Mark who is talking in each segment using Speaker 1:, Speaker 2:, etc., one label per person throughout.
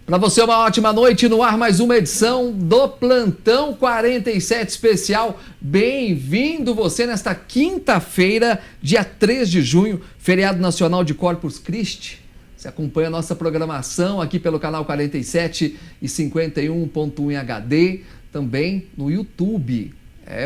Speaker 1: Para você, uma ótima noite. No ar, mais uma edição do Plantão 47 Especial. Bem-vindo você nesta quinta-feira, dia 3 de junho, feriado nacional de Corpus Christi. Você acompanha a nossa programação aqui pelo canal 47 e 51.1 em HD, também no YouTube.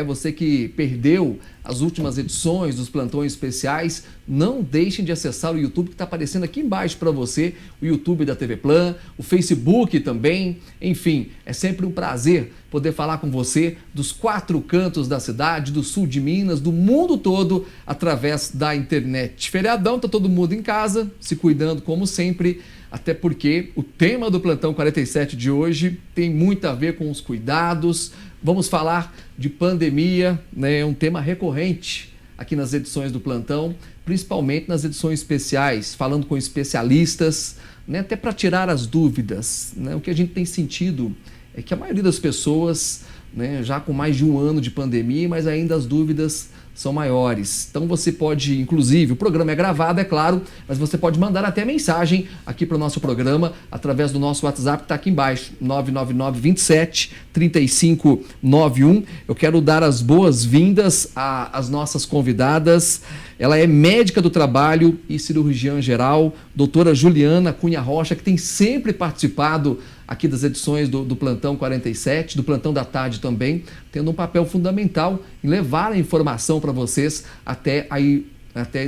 Speaker 1: Você que perdeu as últimas edições dos plantões especiais, não deixem de acessar o YouTube que está aparecendo aqui embaixo para você, o YouTube da TV Plan, o Facebook também. Enfim, é sempre um prazer poder falar com você dos 4 cantos da cidade, do sul de Minas, do mundo todo, através da internet. Feriadão, tá todo mundo em casa, se cuidando como sempre, até porque o tema do Plantão 47 de hoje tem muito a ver com os cuidados. Vamos falar de pandemia, né? Um tema recorrente aqui nas edições do Plantão, principalmente nas edições especiais, falando com especialistas, né? Até para tirar as dúvidas, né? O que a gente tem sentido é que a maioria das pessoas, né, já com mais de um ano de pandemia, mas ainda as dúvidas são maiores. Então você pode, inclusive, o programa é gravado, é claro, mas você pode mandar até mensagem aqui para o nosso programa através do nosso WhatsApp que está aqui embaixo, 999 27 35 91. Eu quero dar as boas-vindas às nossas convidadas. Ela é médica do trabalho e cirurgiã geral, doutora Juliana Cunha Rocha, que tem sempre participado aqui das edições do Plantão 47, do Plantão da Tarde também, tendo um papel fundamental em levar a informação para vocês até aí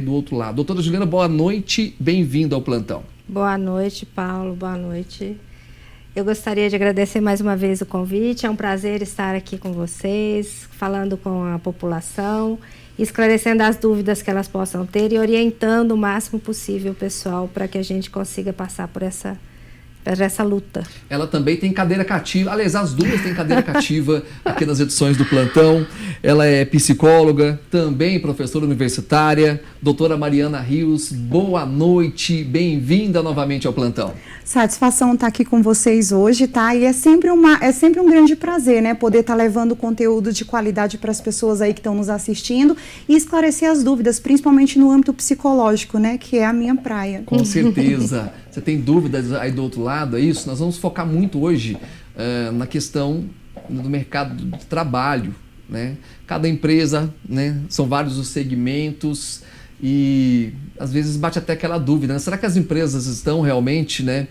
Speaker 1: do outro lado. Doutora Juliana, boa noite, bem-vinda ao Plantão.
Speaker 2: Boa noite, Paulo, boa noite. Eu gostaria de agradecer mais uma vez o convite, é um prazer estar aqui com vocês, falando com a população, esclarecendo as dúvidas que elas possam ter e orientando o máximo possível o pessoal para que a gente consiga passar por essa luta. Ela também tem cadeira cativa, aliás, as duas têm cadeira cativa aqui nas edições do Plantão. Ela é psicóloga, também professora universitária, doutora Mariana Rios. Boa noite, bem-vinda novamente ao Plantão.
Speaker 3: Satisfação estar aqui com vocês hoje, tá? E é sempre um grande prazer, né? Poder estar levando conteúdo de qualidade para as pessoas aí que estão nos assistindo e esclarecer as dúvidas, principalmente no âmbito psicológico, né? Que é a minha praia.
Speaker 1: Com certeza. Você tem dúvidas aí do outro lado, é isso? Nós vamos focar muito hoje na questão do mercado de trabalho, né? Cada empresa, né? São vários os segmentos e às vezes bate até aquela dúvida, né? Será que as empresas estão realmente, né,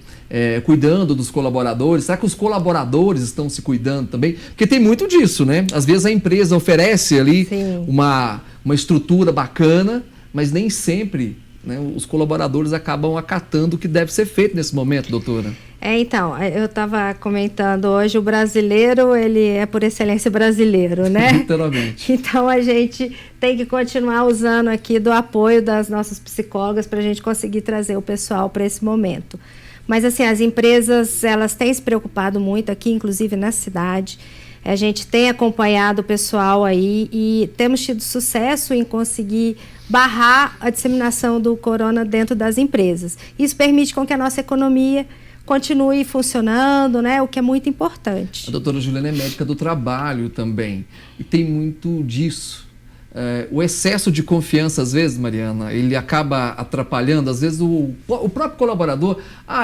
Speaker 1: cuidando dos colaboradores? Será que os colaboradores estão se cuidando também? Porque tem muito disso, né? Às vezes a empresa oferece ali uma estrutura bacana, mas nem sempre, né, os colaboradores acabam acatando o que deve ser feito nesse momento, doutora.
Speaker 2: Então, eu estava comentando hoje, o brasileiro, ele é por excelência brasileiro, né?
Speaker 1: Literalmente.
Speaker 2: Então, a gente tem que continuar usando aqui do apoio das nossas psicólogas para a gente conseguir trazer o pessoal para esse momento. Mas, assim, as empresas, elas têm se preocupado muito aqui, inclusive na cidade. A gente tem acompanhado o pessoal aí e temos tido sucesso em conseguir barrar a disseminação do corona dentro das empresas. Isso permite com que a nossa economia continue funcionando, né? O que é muito importante.
Speaker 1: A doutora Juliana é médica do trabalho também e tem muito disso. O excesso de confiança, às vezes, Mariana, ele acaba atrapalhando, às vezes o próprio colaborador,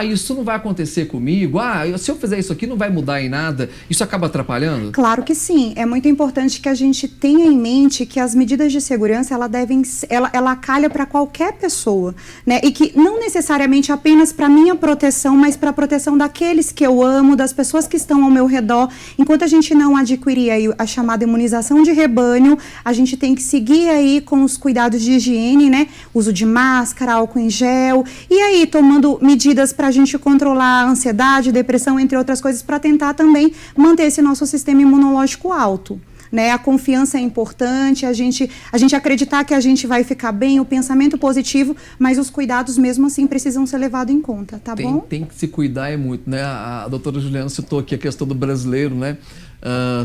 Speaker 1: isso não vai acontecer comigo, se eu fizer isso aqui não vai mudar em nada, isso acaba atrapalhando?
Speaker 3: Claro que sim, é muito importante que a gente tenha em mente que as medidas de segurança, ela calha para qualquer pessoa, né? E que não necessariamente apenas para minha proteção, mas para a proteção daqueles que eu amo, das pessoas que estão ao meu redor. Enquanto a gente não adquirir aí a chamada imunização de rebanho, a gente tem que seguir aí com os cuidados de higiene, né? Uso de máscara, álcool em gel, e aí tomando medidas para a gente controlar a ansiedade, depressão, entre outras coisas, para tentar também manter esse nosso sistema imunológico alto. Né? A confiança é importante, a gente acreditar que a gente vai ficar bem, o pensamento positivo, mas os cuidados mesmo assim precisam ser levados em conta, tá bom?
Speaker 1: Tem que se cuidar muito, né? A doutora Juliana citou aqui a questão do brasileiro, né?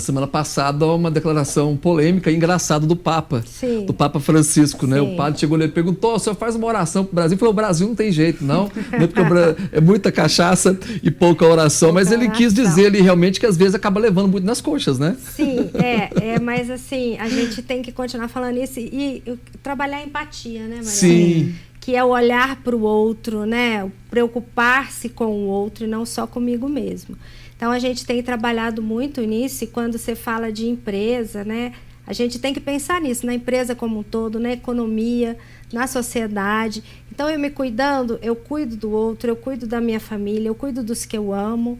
Speaker 1: Semana passada, uma declaração polêmica e engraçada do Papa.
Speaker 2: Sim.
Speaker 1: Do Papa Francisco, né?
Speaker 2: Sim.
Speaker 1: O padre chegou ali e perguntou: o senhor faz uma oração pro Brasil? Ele falou: o Brasil não tem jeito, não. Não é porque é muita cachaça e pouca oração. Mas ele quis dizer ali realmente que às vezes acaba levando muito nas coxas, né?
Speaker 2: Sim, mas assim, a gente tem que continuar falando isso e trabalhar a empatia, né, Mariana?
Speaker 1: Sim.
Speaker 2: que é o olhar para o outro, né? Preocupar-se com o outro e não só comigo mesmo. Então, a gente tem trabalhado muito nisso, e quando você fala de empresa, né? A gente tem que pensar nisso, na empresa como um todo, na economia, na sociedade. Então, eu me cuidando, eu cuido do outro, eu cuido da minha família, eu cuido dos que eu amo.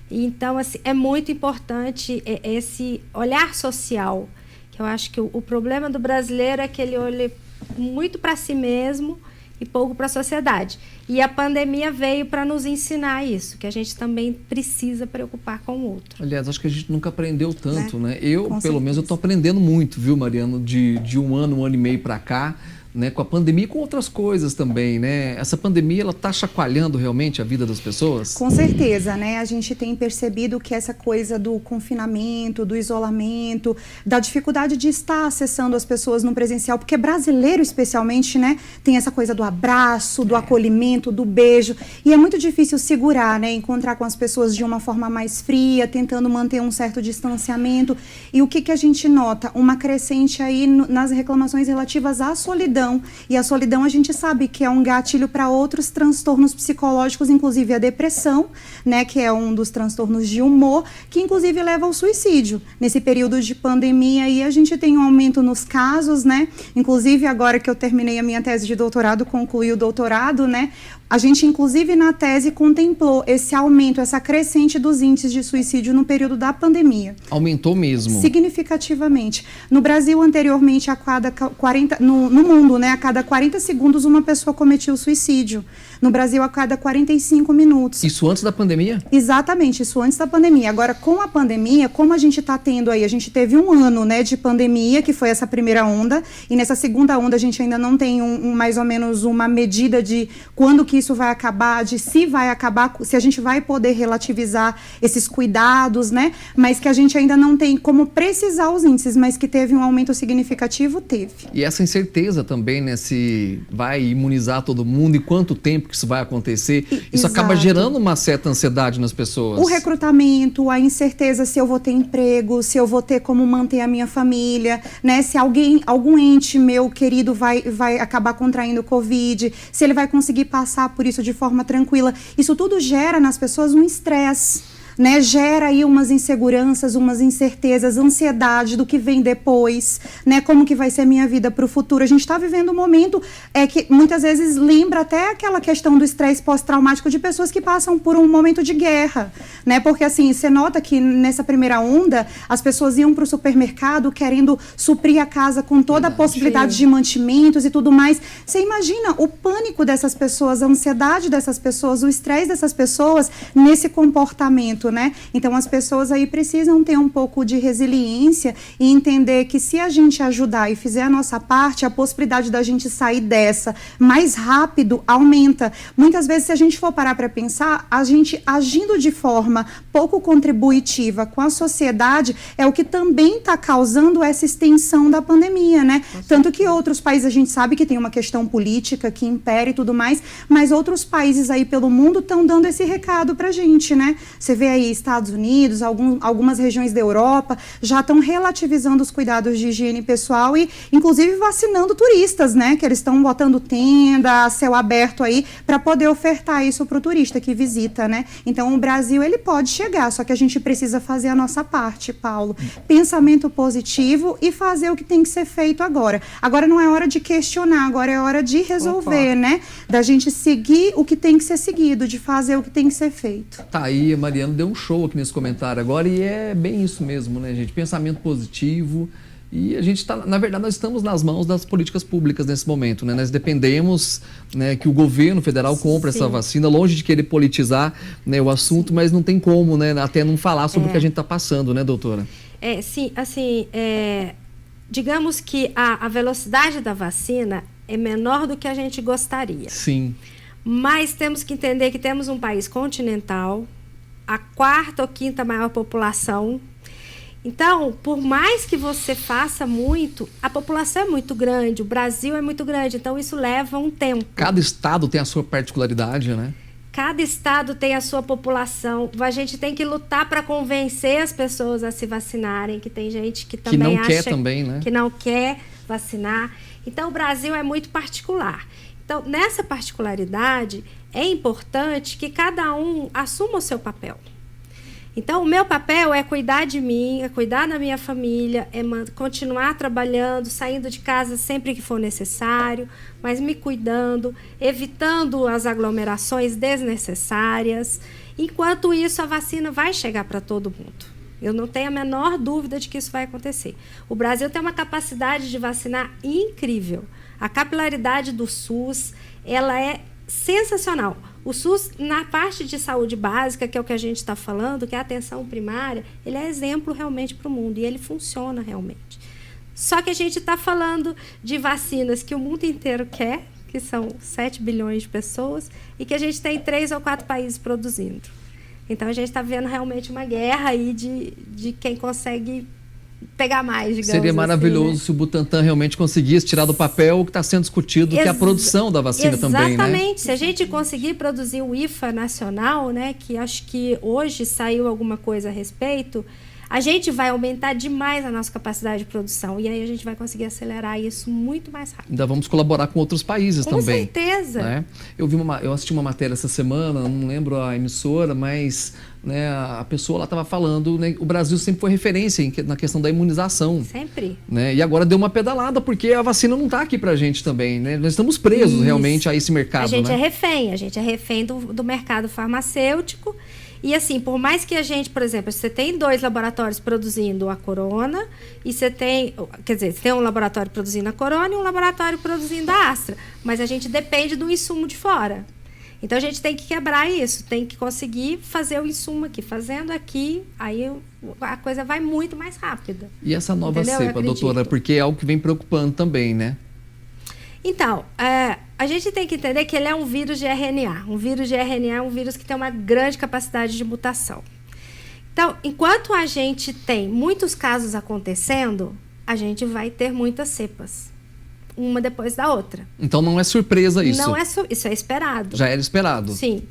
Speaker 2: Então, assim, é muito importante esse olhar social, que eu acho que o problema do brasileiro é que ele olha muito para si mesmo e pouco para a sociedade. E a pandemia veio para nos ensinar isso, que a gente também precisa preocupar com o outro.
Speaker 1: Aliás, acho que a gente nunca aprendeu tanto, né?
Speaker 3: Com
Speaker 1: Pelo menos, eu estou aprendendo muito, viu, Mariano, de um ano e meio para cá, né, com a pandemia e com outras coisas também, né? Essa pandemia, ela está chacoalhando realmente a vida das pessoas?
Speaker 3: Com certeza, né? A gente tem percebido que essa coisa do confinamento, do isolamento, da dificuldade de estar acessando as pessoas no presencial, porque brasileiro especialmente, né, tem essa coisa do abraço, do acolhimento, do beijo, e é muito difícil segurar, né, encontrar com as pessoas de uma forma mais fria, tentando manter um certo distanciamento. E o que a gente nota? Uma crescente aí nas reclamações relativas à solidão. E a solidão a gente sabe que é um gatilho para outros transtornos psicológicos, inclusive a depressão, né, que é um dos transtornos de humor, que inclusive leva ao suicídio. Nesse período de pandemia aí a gente tem um aumento nos casos, né? Inclusive agora que eu terminei a minha tese de doutorado, concluí o doutorado, né? A gente, inclusive, na tese, contemplou esse aumento, essa crescente dos índices de suicídio no período da pandemia.
Speaker 1: Aumentou mesmo?
Speaker 3: Significativamente. No Brasil, anteriormente, no mundo, né, a cada 40 segundos, uma pessoa cometia o suicídio. No Brasil, a cada 45 minutos.
Speaker 1: Isso antes da pandemia?
Speaker 3: Exatamente, isso antes da pandemia. Agora, com a pandemia, como a gente está tendo aí, a gente teve um ano, né, de pandemia, que foi essa primeira onda, e nessa segunda onda a gente ainda não tem mais ou menos uma medida de quando que isso vai acabar, de se vai acabar, se a gente vai poder relativizar esses cuidados, né, mas que a gente ainda não tem como precisar os índices, mas que teve um aumento significativo, teve.
Speaker 1: E essa incerteza também, né, se vai imunizar todo mundo e quanto tempo que isso vai acontecer, isso acaba gerando uma certa ansiedade nas pessoas.
Speaker 3: O recrutamento, a incerteza se eu vou ter emprego, se eu vou ter como manter a minha família, né? Se algum ente meu querido vai acabar contraindo Covid, se ele vai conseguir passar por isso de forma tranquila. Isso tudo gera nas pessoas um estresse. Né, gera aí umas inseguranças, umas incertezas, ansiedade do que vem depois, né, como que vai ser minha vida para o futuro. A gente está vivendo um momento que muitas vezes lembra até aquela questão do estresse pós-traumático de pessoas que passam por um momento de guerra, né, porque assim, você nota que nessa primeira onda, as pessoas iam para o supermercado querendo suprir a casa com toda a possibilidade de mantimentos e tudo mais. Você imagina o pânico dessas pessoas, a ansiedade dessas pessoas, o estresse dessas pessoas nesse comportamento, né? Então as pessoas aí precisam ter um pouco de resiliência e entender que se a gente ajudar e fizer a nossa parte, a possibilidade da gente sair dessa mais rápido aumenta. Muitas vezes, se a gente for parar para pensar, a gente agindo de forma pouco contributiva com a sociedade é o que também está causando essa extensão da pandemia, né? Tanto que outros países, a gente sabe que tem uma questão política que impera e tudo mais, mas outros países aí pelo mundo estão dando esse recado pra gente, né? Você vê aí Estados Unidos, algumas regiões da Europa já estão relativizando os cuidados de higiene pessoal e inclusive vacinando turistas, né? Que eles estão botando tenda, céu aberto aí para poder ofertar isso para o turista que visita, né? Então o Brasil ele pode chegar, só que a gente precisa fazer a nossa parte, Paulo. Pensamento positivo e fazer o que tem que ser feito agora. Agora não é hora de questionar, agora é hora de resolver, né? Da gente seguir o que tem que ser seguido, de fazer o que tem que ser feito.
Speaker 1: Tá aí, a Mariana deu um show aqui nesse comentário agora e é bem isso mesmo, né, gente? Pensamento positivo. E a gente está, na verdade, nós estamos nas mãos das políticas públicas nesse momento, né? Nós dependemos, né, que o governo federal compre essa vacina, longe de querer politizar, né, o assunto, mas não tem como, né, até não falar sobre o que a gente está passando, né, doutora?
Speaker 2: Sim, assim, digamos que a velocidade da vacina é menor do que a gente gostaria.
Speaker 1: Sim.
Speaker 2: Mas temos que entender que temos um país continental, a 4ª ou 5ª maior população. Então, por mais que você faça muito, a população é muito grande, o Brasil é muito grande, então isso leva um tempo.
Speaker 1: Cada estado tem a sua particularidade, né?
Speaker 2: Cada estado tem a sua população. A gente tem que lutar para convencer as pessoas a se vacinarem, que tem gente que também
Speaker 1: não quer também, né?
Speaker 2: Que não quer vacinar. Então, o Brasil é muito particular. Então, nessa particularidade, é importante que cada um assuma o seu papel. Então, o meu papel é cuidar de mim, é cuidar da minha família, é continuar trabalhando, saindo de casa sempre que for necessário, mas me cuidando, evitando as aglomerações desnecessárias. Enquanto isso, a vacina vai chegar para todo mundo. Eu não tenho a menor dúvida de que isso vai acontecer. O Brasil tem uma capacidade de vacinar incrível. A capilaridade do SUS, ela é sensacional. O SUS, na parte de saúde básica, que é o que a gente está falando, que é a atenção primária, ele é exemplo realmente para o mundo e ele funciona realmente. Só que a gente está falando de vacinas que o mundo inteiro quer, que são 7 bilhões de pessoas, e que a gente tem 3 ou 4 países produzindo. Então, a gente está vendo realmente uma guerra aí de quem consegue pegar mais, digamos.
Speaker 1: Seria maravilhoso,
Speaker 2: assim, né?
Speaker 1: se o Butantan realmente conseguisse tirar do papel o que está sendo discutido, que é a produção da vacina também, né?
Speaker 2: Exatamente. Se a gente conseguir produzir o IFA nacional, né, que acho que hoje saiu alguma coisa a respeito, a gente vai aumentar demais a nossa capacidade de produção. E aí a gente vai conseguir acelerar isso muito mais rápido.
Speaker 1: Ainda vamos colaborar com outros países também.
Speaker 2: Com certeza.
Speaker 1: Né? Eu assisti uma matéria essa semana, não lembro a emissora, mas né, a pessoa estava falando, né, o Brasil sempre foi referência na questão da imunização.
Speaker 2: Sempre.
Speaker 1: Né? E agora deu uma pedalada, porque a vacina não está aqui pra gente também. Né? Nós estamos presos realmente a esse mercado.
Speaker 2: A gente
Speaker 1: né?
Speaker 2: a gente é refém do mercado farmacêutico. E assim, por mais que a gente, por exemplo, você tem 2 laboratórios produzindo a Corona, e você tem um laboratório produzindo a Corona e um laboratório produzindo a Astra, mas a gente depende do insumo de fora. Então a gente tem que quebrar isso, tem que conseguir fazer o insumo aqui. Fazendo aqui, aí a coisa vai muito mais rápida.
Speaker 1: E essa nova cepa, doutora, porque é algo que vem preocupando também, né?
Speaker 2: Então, a gente tem que entender que ele é um vírus de RNA. Um vírus de RNA é um vírus que tem uma grande capacidade de mutação. Então, enquanto a gente tem muitos casos acontecendo, a gente vai ter muitas cepas, uma depois da outra.
Speaker 1: Então não é surpresa isso?
Speaker 2: Não é isso é esperado.
Speaker 1: Já era esperado?
Speaker 2: Sim.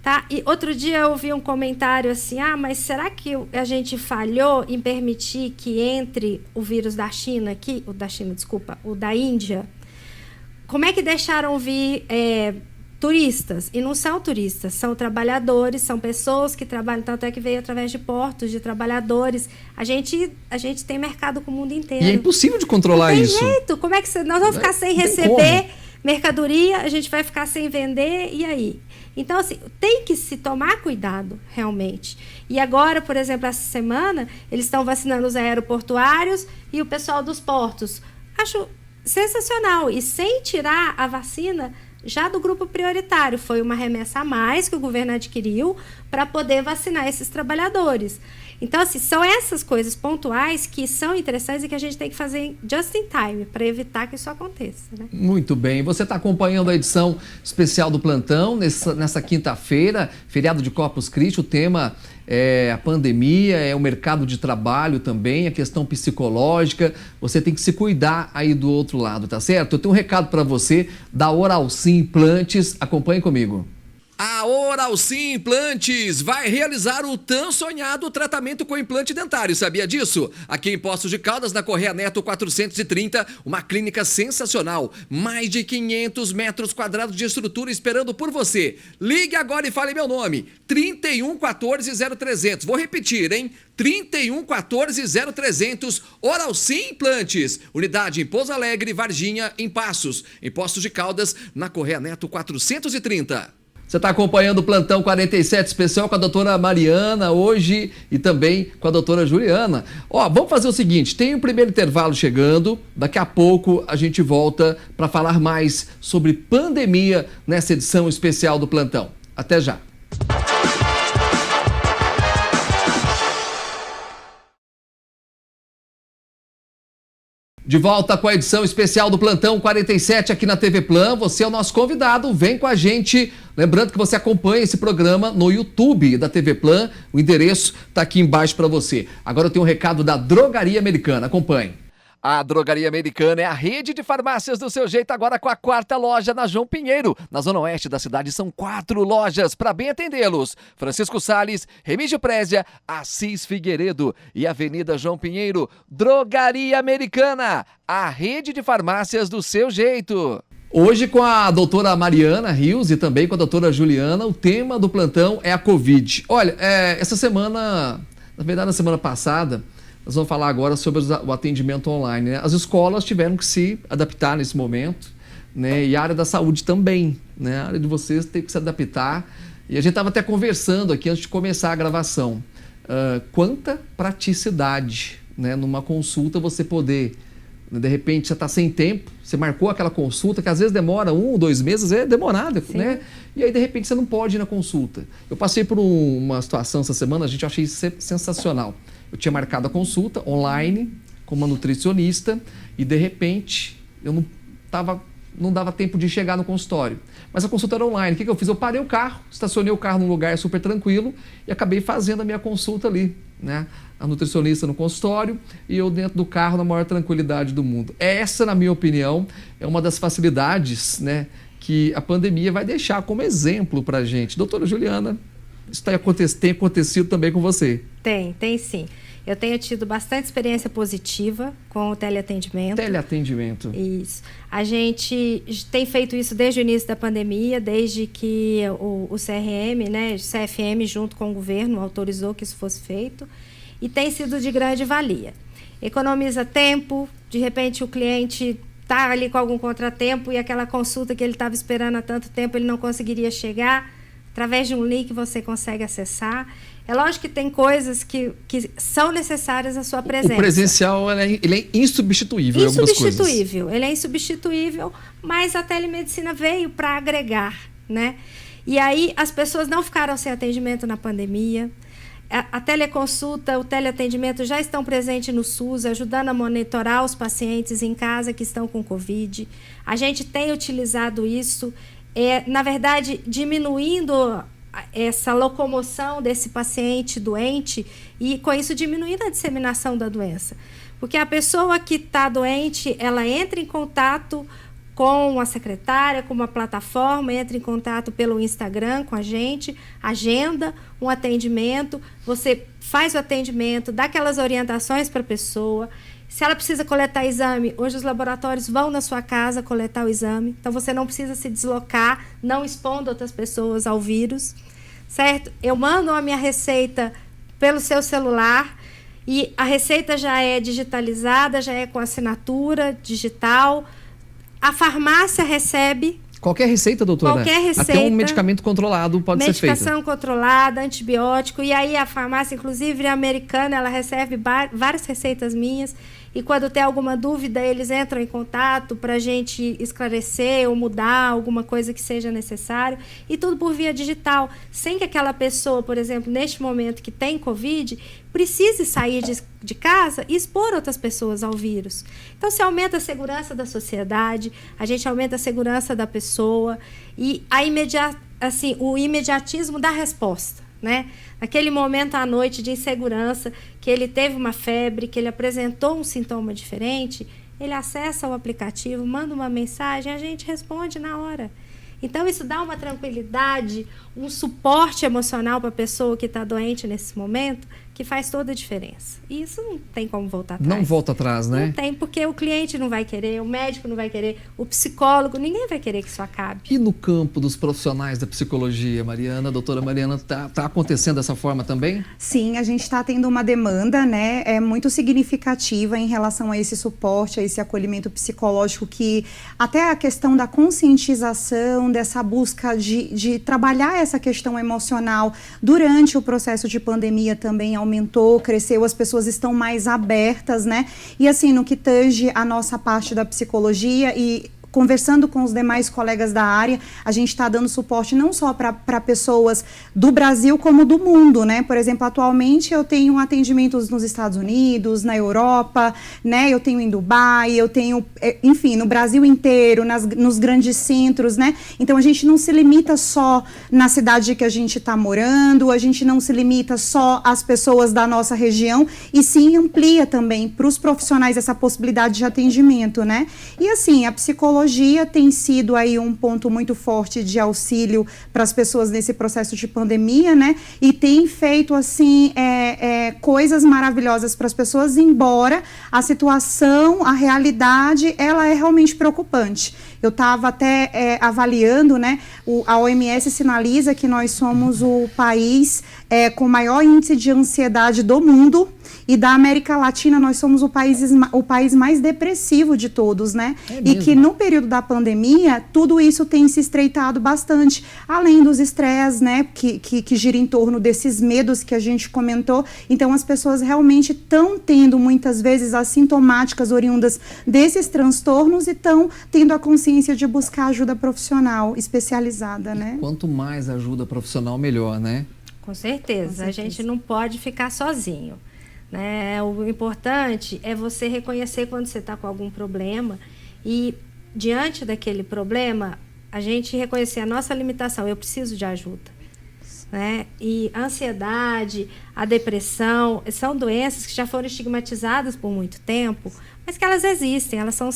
Speaker 2: Tá? E outro dia eu ouvi um comentário assim, mas será que a gente falhou em permitir que entre o vírus da China aqui, o da Índia? Como é que deixaram vir turistas? E não são turistas, são trabalhadores, são pessoas que trabalham, tanto é que veio através de portos, de trabalhadores. A gente tem mercado com o mundo inteiro.
Speaker 1: E é impossível de controlar isso.
Speaker 2: Não tem jeito. Como é que nós vamos ficar sem receber mercadoria, a gente vai ficar sem vender, e aí? Então, assim, tem que se tomar cuidado, realmente. E agora, por exemplo, essa semana, eles estão vacinando os aeroportuários e o pessoal dos portos. Acho sensacional. E sem tirar a vacina já do grupo prioritário. Foi uma remessa a mais que o governo adquiriu para poder vacinar esses trabalhadores. Então, assim, são essas coisas pontuais que são interessantes e que a gente tem que fazer just in time para evitar que isso aconteça. Né?
Speaker 1: Muito bem. Você está acompanhando a edição especial do Plantão nessa quinta-feira, feriado de Corpus Christi. O tema é a pandemia, é o mercado de trabalho também, a questão psicológica. Você tem que se cuidar aí do outro lado, tá certo? Eu tenho um recado para você da Oralsim Implantes. Acompanhe comigo. A Oralsim Implantes vai realizar o tão sonhado tratamento com implante dentário, sabia disso? Aqui em Poços de Caldas, na Correia Neto 430, uma clínica sensacional. Mais de 500 metros quadrados de estrutura esperando por você. Ligue agora e fale meu nome, 3114-0300. Vou repetir, hein? 3114-0300, Oralsim Implantes. Unidade em Pouso Alegre, Varginha, em Passos. Em Poços de Caldas, na Correia Neto 430. Você está acompanhando o Plantão 47 especial com a doutora Mariana hoje e também com a doutora Juliana. Vamos fazer o seguinte, tem o primeiro intervalo chegando, daqui a pouco a gente volta para falar mais sobre pandemia nessa edição especial do Plantão. Até já. De volta com a edição especial do Plantão 47 aqui na TV Plan. Você é o nosso convidado, vem com a gente. Lembrando que você acompanha esse programa no YouTube da TV Plan. O endereço está aqui embaixo para você. Agora eu tenho um recado da Drogaria Americana. Acompanhe. A Drogaria Americana é a rede de farmácias do seu jeito, agora com a 4ª loja na João Pinheiro. Na zona oeste da cidade são 4 lojas para bem atendê-los. Francisco Salles, Remígio Prézia, Assis Figueiredo e Avenida João Pinheiro. Drogaria Americana, a rede de farmácias do seu jeito. Hoje com a doutora Mariana Rios e também com a doutora Juliana, o tema do plantão é a Covid. Olha, essa semana, na verdade na semana passada, nós vamos falar agora sobre o atendimento online, né? As escolas tiveram que se adaptar nesse momento, né? E a área da saúde também, né? A área de vocês tem que se adaptar. E a gente estava até conversando aqui antes de começar a gravação. Quanta praticidade, né? Numa consulta você poder... De repente você está sem tempo, você marcou aquela consulta que às vezes demora 1 ou 2 meses, é demorada, né? E aí de repente você não pode ir na consulta. Eu passei por uma situação essa semana, a gente achei sensacional. Eu tinha marcado a consulta online com uma nutricionista e de repente eu não dava tempo de chegar no consultório. Mas a consulta era online. O que eu fiz? Eu parei o carro, estacionei o carro num lugar super tranquilo e acabei fazendo a minha consulta ali, né? A nutricionista no consultório e eu dentro do carro na maior tranquilidade do mundo. Essa, na minha opinião, é uma das facilidades, né, que a pandemia vai deixar como exemplo para a gente. Doutora Juliana, isso tem acontecido também com você?
Speaker 2: Tem sim. Eu tenho tido bastante experiência positiva com o teleatendimento.
Speaker 1: Teleatendimento.
Speaker 2: Isso. A gente tem feito isso desde o início da pandemia, desde que o CRM, né, CFM, junto com o governo, autorizou que isso fosse feito. E tem sido de grande valia. Economiza tempo, de repente o cliente está ali com algum contratempo e aquela consulta que ele estava esperando há tanto tempo ele não conseguiria chegar. Através de um link você consegue acessar. É lógico que tem coisas que são necessárias a sua presença.
Speaker 1: O presencial ele é insubstituível em algumas coisas.
Speaker 2: Insubstituível. Ele é insubstituível, mas a telemedicina veio para agregar, né? E aí as pessoas não ficaram sem atendimento na pandemia. A teleconsulta, o teleatendimento já estão presentes no SUS, ajudando a monitorar os pacientes em casa que estão com Covid. A gente tem utilizado isso, na verdade, diminuindo essa locomoção desse paciente doente e, com isso, diminuindo a disseminação da doença. Porque a pessoa que está doente, ela entra em contato com a secretária, com uma plataforma, entra em contato pelo Instagram com a gente, agenda um atendimento, você faz o atendimento, dá aquelas orientações para a pessoa. Se ela precisa coletar exame, hoje os laboratórios vão na sua casa coletar o exame, então você não precisa se deslocar, não expondo outras pessoas ao vírus, certo? Eu mando a minha receita pelo seu celular e a receita já é digitalizada, já é com assinatura digital. A farmácia recebe...
Speaker 1: Qualquer receita, doutora?
Speaker 2: Qualquer receita.
Speaker 1: Até um medicamento controlado pode ser feito.
Speaker 2: Medicação controlada, antibiótico. E aí a farmácia, inclusive a americana, ela recebe várias receitas minhas. E quando tem alguma dúvida, eles entram em contato para a gente esclarecer ou mudar alguma coisa que seja necessário. E tudo por via digital. Sem que aquela pessoa, por exemplo, neste momento que tem Covid, precise sair de casa e expor outras pessoas ao vírus. Então, se aumenta a segurança da sociedade, a gente aumenta a segurança da pessoa e o imediatismo da resposta, né? Naquele momento à noite de insegurança, que ele teve uma febre, que ele apresentou um sintoma diferente, ele acessa o aplicativo, manda uma mensagem, a gente responde na hora. Então, isso dá uma tranquilidade, um suporte emocional para a pessoa que está doente nesse momento, que faz toda a diferença. E isso não tem como voltar atrás.
Speaker 1: Não volta atrás, né?
Speaker 2: Não tem, porque o cliente não vai querer, o médico não vai querer, o psicólogo, ninguém vai querer que isso acabe.
Speaker 1: E no campo dos profissionais da psicologia, Mariana, a doutora Mariana, tá acontecendo dessa forma também?
Speaker 3: Sim, a gente está tendo uma demanda, né, muito significativa em relação a esse suporte, a esse acolhimento psicológico, que até a questão da conscientização, dessa busca de trabalhar essa questão emocional durante o processo de pandemia também aumentou, cresceu, as pessoas estão mais abertas, né? E assim, no que tange a nossa parte da psicologia e conversando com os demais colegas da área, a gente está dando suporte não só para pessoas do Brasil, como do mundo, né? Por exemplo, atualmente eu tenho atendimentos nos Estados Unidos, na Europa, né? Eu tenho em Dubai, eu tenho, enfim, no Brasil inteiro, nos grandes centros, né? Então, a gente não se limita só na cidade que a gente está morando, a gente não se limita só às pessoas da nossa região, e sim amplia também para os profissionais essa possibilidade de atendimento, né? E assim, a psicologia tem sido aí um ponto muito forte de auxílio para as pessoas nesse processo de pandemia, né? E tem feito, assim, coisas maravilhosas para as pessoas, embora a situação, a realidade, ela é realmente preocupante. Eu estava até avaliando, né? A OMS sinaliza que nós somos o país com maior índice de ansiedade do mundo. E da América Latina, nós somos o país mais depressivo de todos, né? E que no período da pandemia, tudo isso tem se estreitado bastante, além dos estresses, né? Que gira em torno desses medos que a gente comentou. Então, as pessoas realmente estão tendo, muitas vezes, as sintomáticas oriundas desses transtornos e estão tendo a consciência de buscar ajuda profissional especializada, né?
Speaker 1: Quanto mais ajuda profissional, melhor, né?
Speaker 2: Com certeza. A gente não pode ficar sozinho. Né? O importante é você reconhecer quando você está com algum problema e, diante daquele problema, a gente reconhecer a nossa limitação. Eu preciso de ajuda. Né? E a ansiedade, a depressão, são doenças que já foram estigmatizadas por muito tempo, mas que elas existem, elas são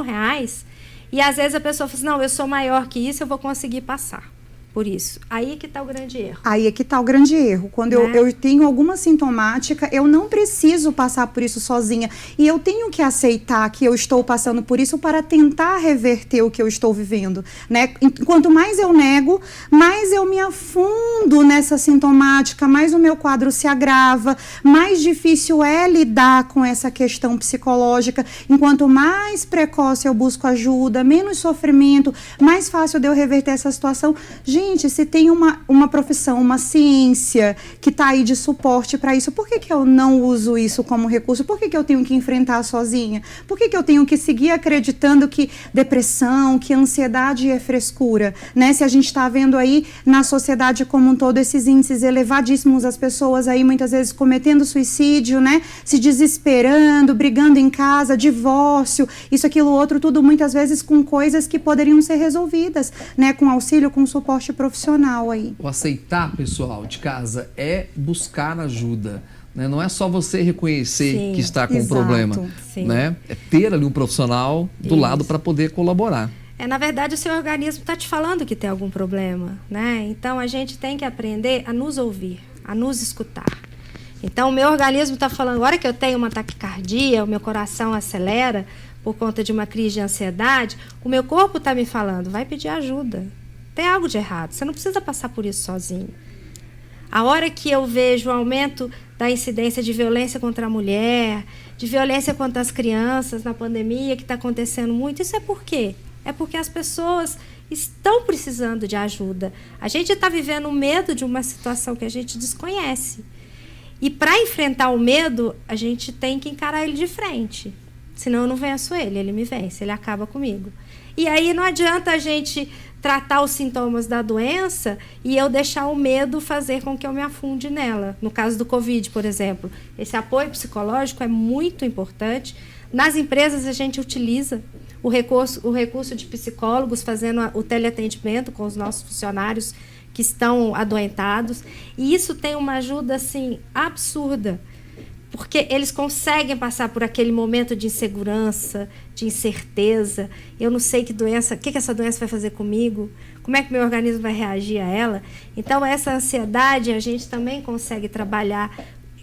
Speaker 2: reais, e às vezes a pessoa fala assim, não, eu sou maior que isso, eu vou conseguir passar por isso. Aí é que está o grande erro.
Speaker 3: Aí é que está o grande erro. Quando eu tenho alguma sintomática, eu não preciso passar por isso sozinha. E eu tenho que aceitar que eu estou passando por isso para tentar reverter o que eu estou vivendo. Né? Quanto mais eu nego, mais eu me afundo nessa sintomática, mais o meu quadro se agrava, mais difícil é lidar com essa questão psicológica. Enquanto mais precoce eu busco ajuda, menos sofrimento, mais fácil de eu reverter essa situação. Gente, se tem uma profissão, uma ciência que está aí de suporte para isso, por que eu não uso isso como recurso? Por que eu tenho que enfrentar sozinha? Por que eu tenho que seguir acreditando que depressão, que ansiedade é frescura? Né? Se a gente está vendo aí na sociedade como um todo esses índices elevadíssimos, as pessoas aí muitas vezes cometendo suicídio, né? Se desesperando, brigando em casa, divórcio, isso, aquilo, outro, tudo muitas vezes com coisas que poderiam ser resolvidas, né? Com auxílio, com suporte profissional aí.
Speaker 1: O aceitar, pessoal, de casa é buscar ajuda. Né? Não é só você reconhecer que está com um problema. Né? É ter ali um profissional do lado para poder colaborar.
Speaker 2: Na verdade, o seu organismo está te falando que tem algum problema. Né? Então, a gente tem que aprender a nos ouvir, a nos escutar. Então, o meu organismo está falando, agora que eu tenho uma taquicardia, o meu coração acelera por conta de uma crise de ansiedade, o meu corpo está me falando, vai pedir ajuda. Tem algo de errado, você não precisa passar por isso sozinho. A hora que eu vejo o aumento da incidência de violência contra a mulher, de violência contra as crianças na pandemia, que está acontecendo muito, isso é por quê? É porque as pessoas estão precisando de ajuda. A gente está vivendo o medo de uma situação que a gente desconhece. E para enfrentar o medo, a gente tem que encarar ele de frente. Senão eu não venço ele, ele me vence, ele acaba comigo. E aí não adianta a gente tratar os sintomas da doença e eu deixar o medo fazer com que eu me afunde nela. No caso do Covid, por exemplo, esse apoio psicológico é muito importante. Nas empresas a gente utiliza o recurso de psicólogos fazendo o teleatendimento com os nossos funcionários que estão adoentados. E isso tem uma ajuda assim, absurda. Porque eles conseguem passar por aquele momento de insegurança, de incerteza. Eu não sei o que essa doença vai fazer comigo, como é que meu organismo vai reagir a ela. Então, essa ansiedade a gente também consegue trabalhar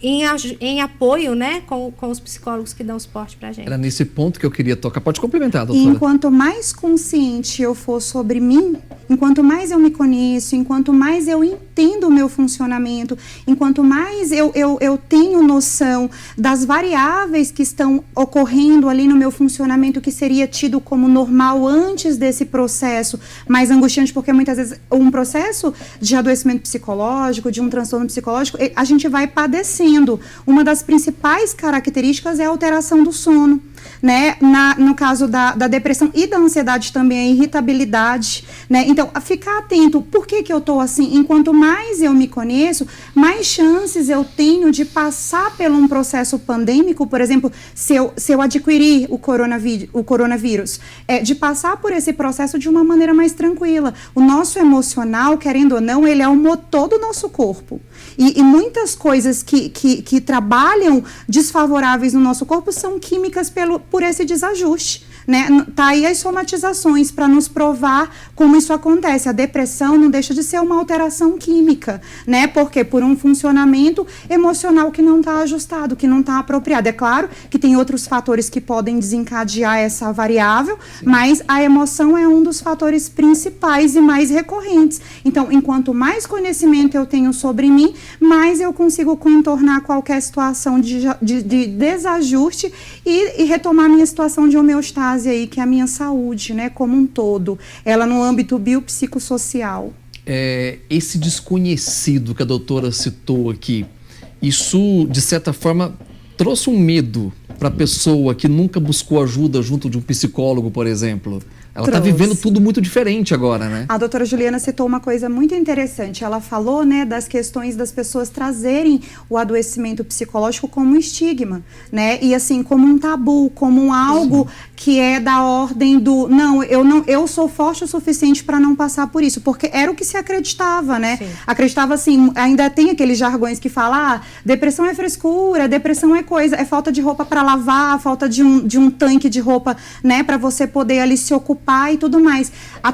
Speaker 2: em apoio, né, com os psicólogos que dão suporte para a gente.
Speaker 1: Era nesse ponto que eu queria tocar. Pode complementar, doutora.
Speaker 3: E enquanto mais consciente eu for sobre mim, enquanto mais eu me conheço, enquanto mais eu entendo o meu funcionamento, enquanto mais eu tenho noção das variáveis que estão ocorrendo ali no meu funcionamento, que seria tido como normal antes desse processo mais angustiante, porque muitas vezes um processo de adoecimento psicológico, de um transtorno psicológico, a gente vai padecendo. Uma das principais características é a alteração do sono, né? No caso da depressão e da ansiedade também, a irritabilidade, né? Então, ficar atento, por que eu estou assim? Enquanto mais eu me conheço, mais chances eu tenho de passar por um processo pandêmico, por exemplo, se eu adquirir o coronavírus, de passar por esse processo de uma maneira mais tranquila. O nosso emocional, querendo ou não, ele é o motor do nosso corpo. E muitas coisas que trabalham desfavoráveis no nosso corpo são químicas por esse desajuste. né? Tá aí as somatizações para nos provar como isso acontece. A depressão não deixa de ser uma alteração química, né? Porque por um funcionamento emocional que não está ajustado, que não está apropriado. É claro que tem outros fatores que podem desencadear essa variável, sim, mas a emoção é um dos fatores principais e mais recorrentes. Então, enquanto mais conhecimento eu tenho sobre mim, mais eu consigo contornar qualquer situação de desajuste e retomar minha situação de homeostase aí, que é a minha saúde, né, como um todo, ela no âmbito biopsicossocial.
Speaker 1: Esse desconhecido que a doutora citou aqui, isso, de certa forma, trouxe um medo para a pessoa que nunca buscou ajuda junto de um psicólogo, por exemplo? Ela está vivendo tudo muito diferente agora, né?
Speaker 3: A doutora Juliana citou uma coisa muito interessante. Ela falou, né, das questões das pessoas trazerem o adoecimento psicológico como um estigma, né? E assim, como um tabu, como um algo, sim, que é da ordem do eu sou forte o suficiente para não passar por isso, porque era o que se acreditava, né? Sim. Acreditava assim, ainda tem aqueles jargões que falam, depressão é frescura, depressão é coisa, é falta de roupa para lavar, falta de um tanque de roupa, né, para você poder ali se ocupar e tudo mais.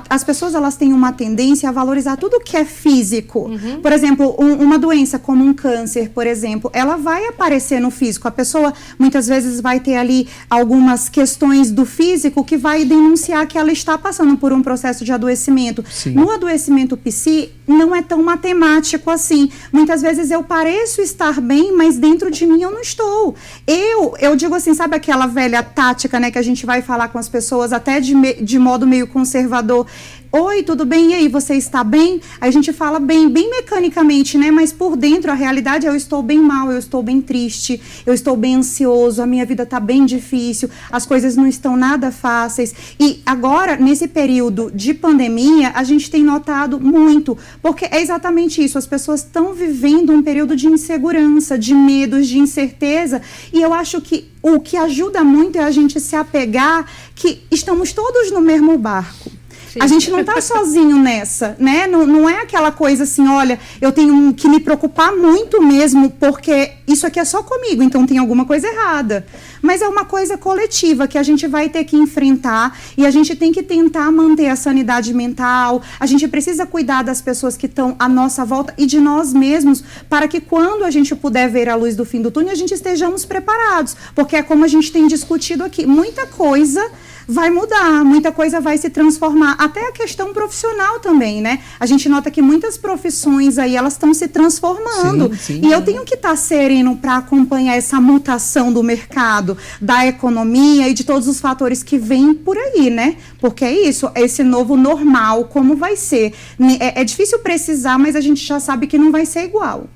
Speaker 3: As pessoas, elas têm uma tendência a valorizar tudo que é físico. Uhum. Por exemplo, uma doença como um câncer, por exemplo, ela vai aparecer no físico. A pessoa, muitas vezes, vai ter ali algumas questões do físico que vai denunciar que ela está passando por um processo de adoecimento. Sim. No adoecimento psi, não é tão matemático assim. Muitas vezes eu pareço estar bem, mas dentro de mim eu não estou. Eu digo assim, sabe aquela velha tática, né, que a gente vai falar com as pessoas até de modo meio conservador. Oi, tudo bem? E aí, você está bem? Aí a gente fala bem mecanicamente, né? Mas por dentro, a realidade é eu estou bem mal, eu estou bem triste, eu estou bem ansioso, a minha vida está bem difícil, as coisas não estão nada fáceis. E agora, nesse período de pandemia, a gente tem notado muito, porque é exatamente isso, as pessoas estão vivendo um período de insegurança, de medos, de incerteza, e eu acho que o que ajuda muito é a gente se apegar que estamos todos no mesmo barco. Sim. A gente não está sozinho nessa, né? Não é aquela coisa assim, olha, eu tenho que me preocupar muito mesmo, porque isso aqui é só comigo, então tem alguma coisa errada. Mas é uma coisa coletiva que a gente vai ter que enfrentar e a gente tem que tentar manter a sanidade mental, a gente precisa cuidar das pessoas que estão à nossa volta e de nós mesmos, para que quando a gente puder ver a luz do fim do túnel, a gente estejamos preparados, porque é como a gente tem discutido aqui, muita coisa vai mudar, muita coisa vai se transformar, até a questão profissional também, né? A gente nota que muitas profissões aí, elas estão se transformando, sim, e eu tenho que estar sereno para acompanhar essa mutação do mercado, da economia e de todos os fatores que vêm por aí, né? Porque é isso, esse novo normal, como vai ser? É difícil precisar, mas a gente já sabe que não vai ser igual.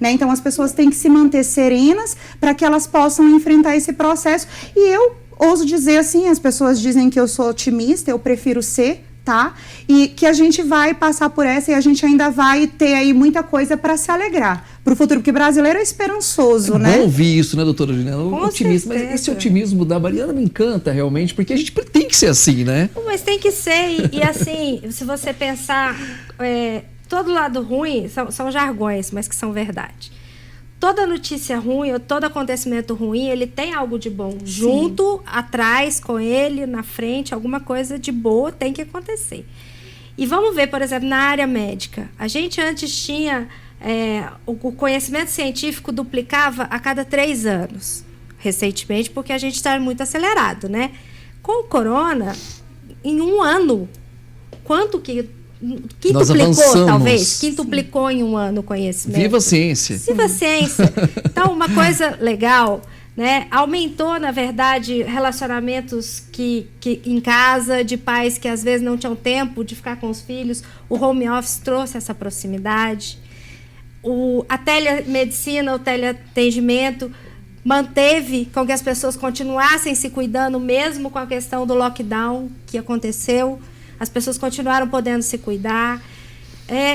Speaker 3: Né? Então, as pessoas têm que se manter serenas para que elas possam enfrentar esse processo. E eu ouso dizer assim, as pessoas dizem que eu sou otimista, eu prefiro ser, tá? E que a gente vai passar por essa e a gente ainda vai ter aí muita coisa para se alegrar para o futuro, porque brasileiro é esperançoso, né?
Speaker 1: É bom ouvir isso, né, doutora Juliana?
Speaker 2: Com
Speaker 1: otimismo,
Speaker 2: certeza.
Speaker 1: Mas esse otimismo da Mariana me encanta realmente, porque a gente tem que ser assim, né?
Speaker 2: Mas tem que ser, e assim, se você pensar, todo lado ruim são jargões, mas que são verdade. Toda notícia ruim, ou todo acontecimento ruim, ele tem algo de bom. Sim. Junto, atrás, com ele, na frente, alguma coisa de boa tem que acontecer. E vamos ver, por exemplo, na área médica. A gente antes tinha... o conhecimento científico duplicava a cada 3 anos. Recentemente, porque a gente está muito acelerado, né? Com o corona, em 1 ano, quanto que... quintuplicou, talvez, quintuplicou em 1 ano o conhecimento.
Speaker 1: Viva a ciência.
Speaker 2: Viva a ciência. Então, uma coisa legal, né? Aumentou, na verdade, relacionamentos que em casa, de pais que às vezes não tinham tempo de ficar com os filhos. O home office trouxe essa proximidade. A telemedicina, o teleatendimento, manteve com que as pessoas continuassem se cuidando, mesmo com a questão do lockdown que aconteceu. As pessoas continuaram podendo se cuidar.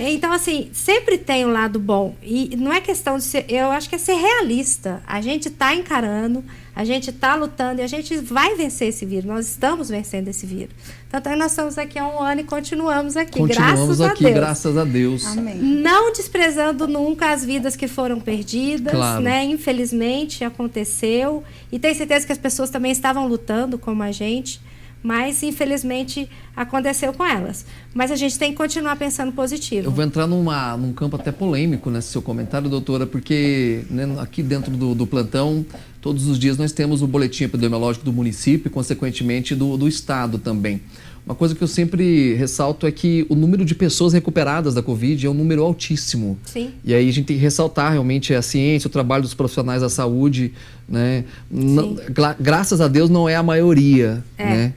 Speaker 2: Então, assim, sempre tem um lado bom. E não é questão de ser... Eu acho que é ser realista. A gente está encarando, a gente está lutando e a gente vai vencer esse vírus. Nós estamos vencendo esse vírus. Tanto é que nós estamos aqui há 1 ano e continuamos aqui.
Speaker 1: Graças a Deus.
Speaker 3: Amém.
Speaker 2: Não desprezando nunca as vidas que foram perdidas, claro, né? Infelizmente, aconteceu. E tenho certeza que as pessoas também estavam lutando como a gente. mas infelizmente aconteceu com elas. Mas a gente tem que continuar pensando positivo.
Speaker 1: Eu vou entrar num campo até polêmico nesse seu comentário, doutora, porque né, aqui dentro do plantão, todos os dias nós temos o boletim epidemiológico do município e, consequentemente, do estado também. Uma coisa que eu sempre ressalto é que o número de pessoas recuperadas da Covid é um número altíssimo.
Speaker 2: Sim.
Speaker 1: E aí a gente tem que ressaltar realmente a ciência, o trabalho dos profissionais da saúde, né? Não, graças a Deus não é a maioria, né?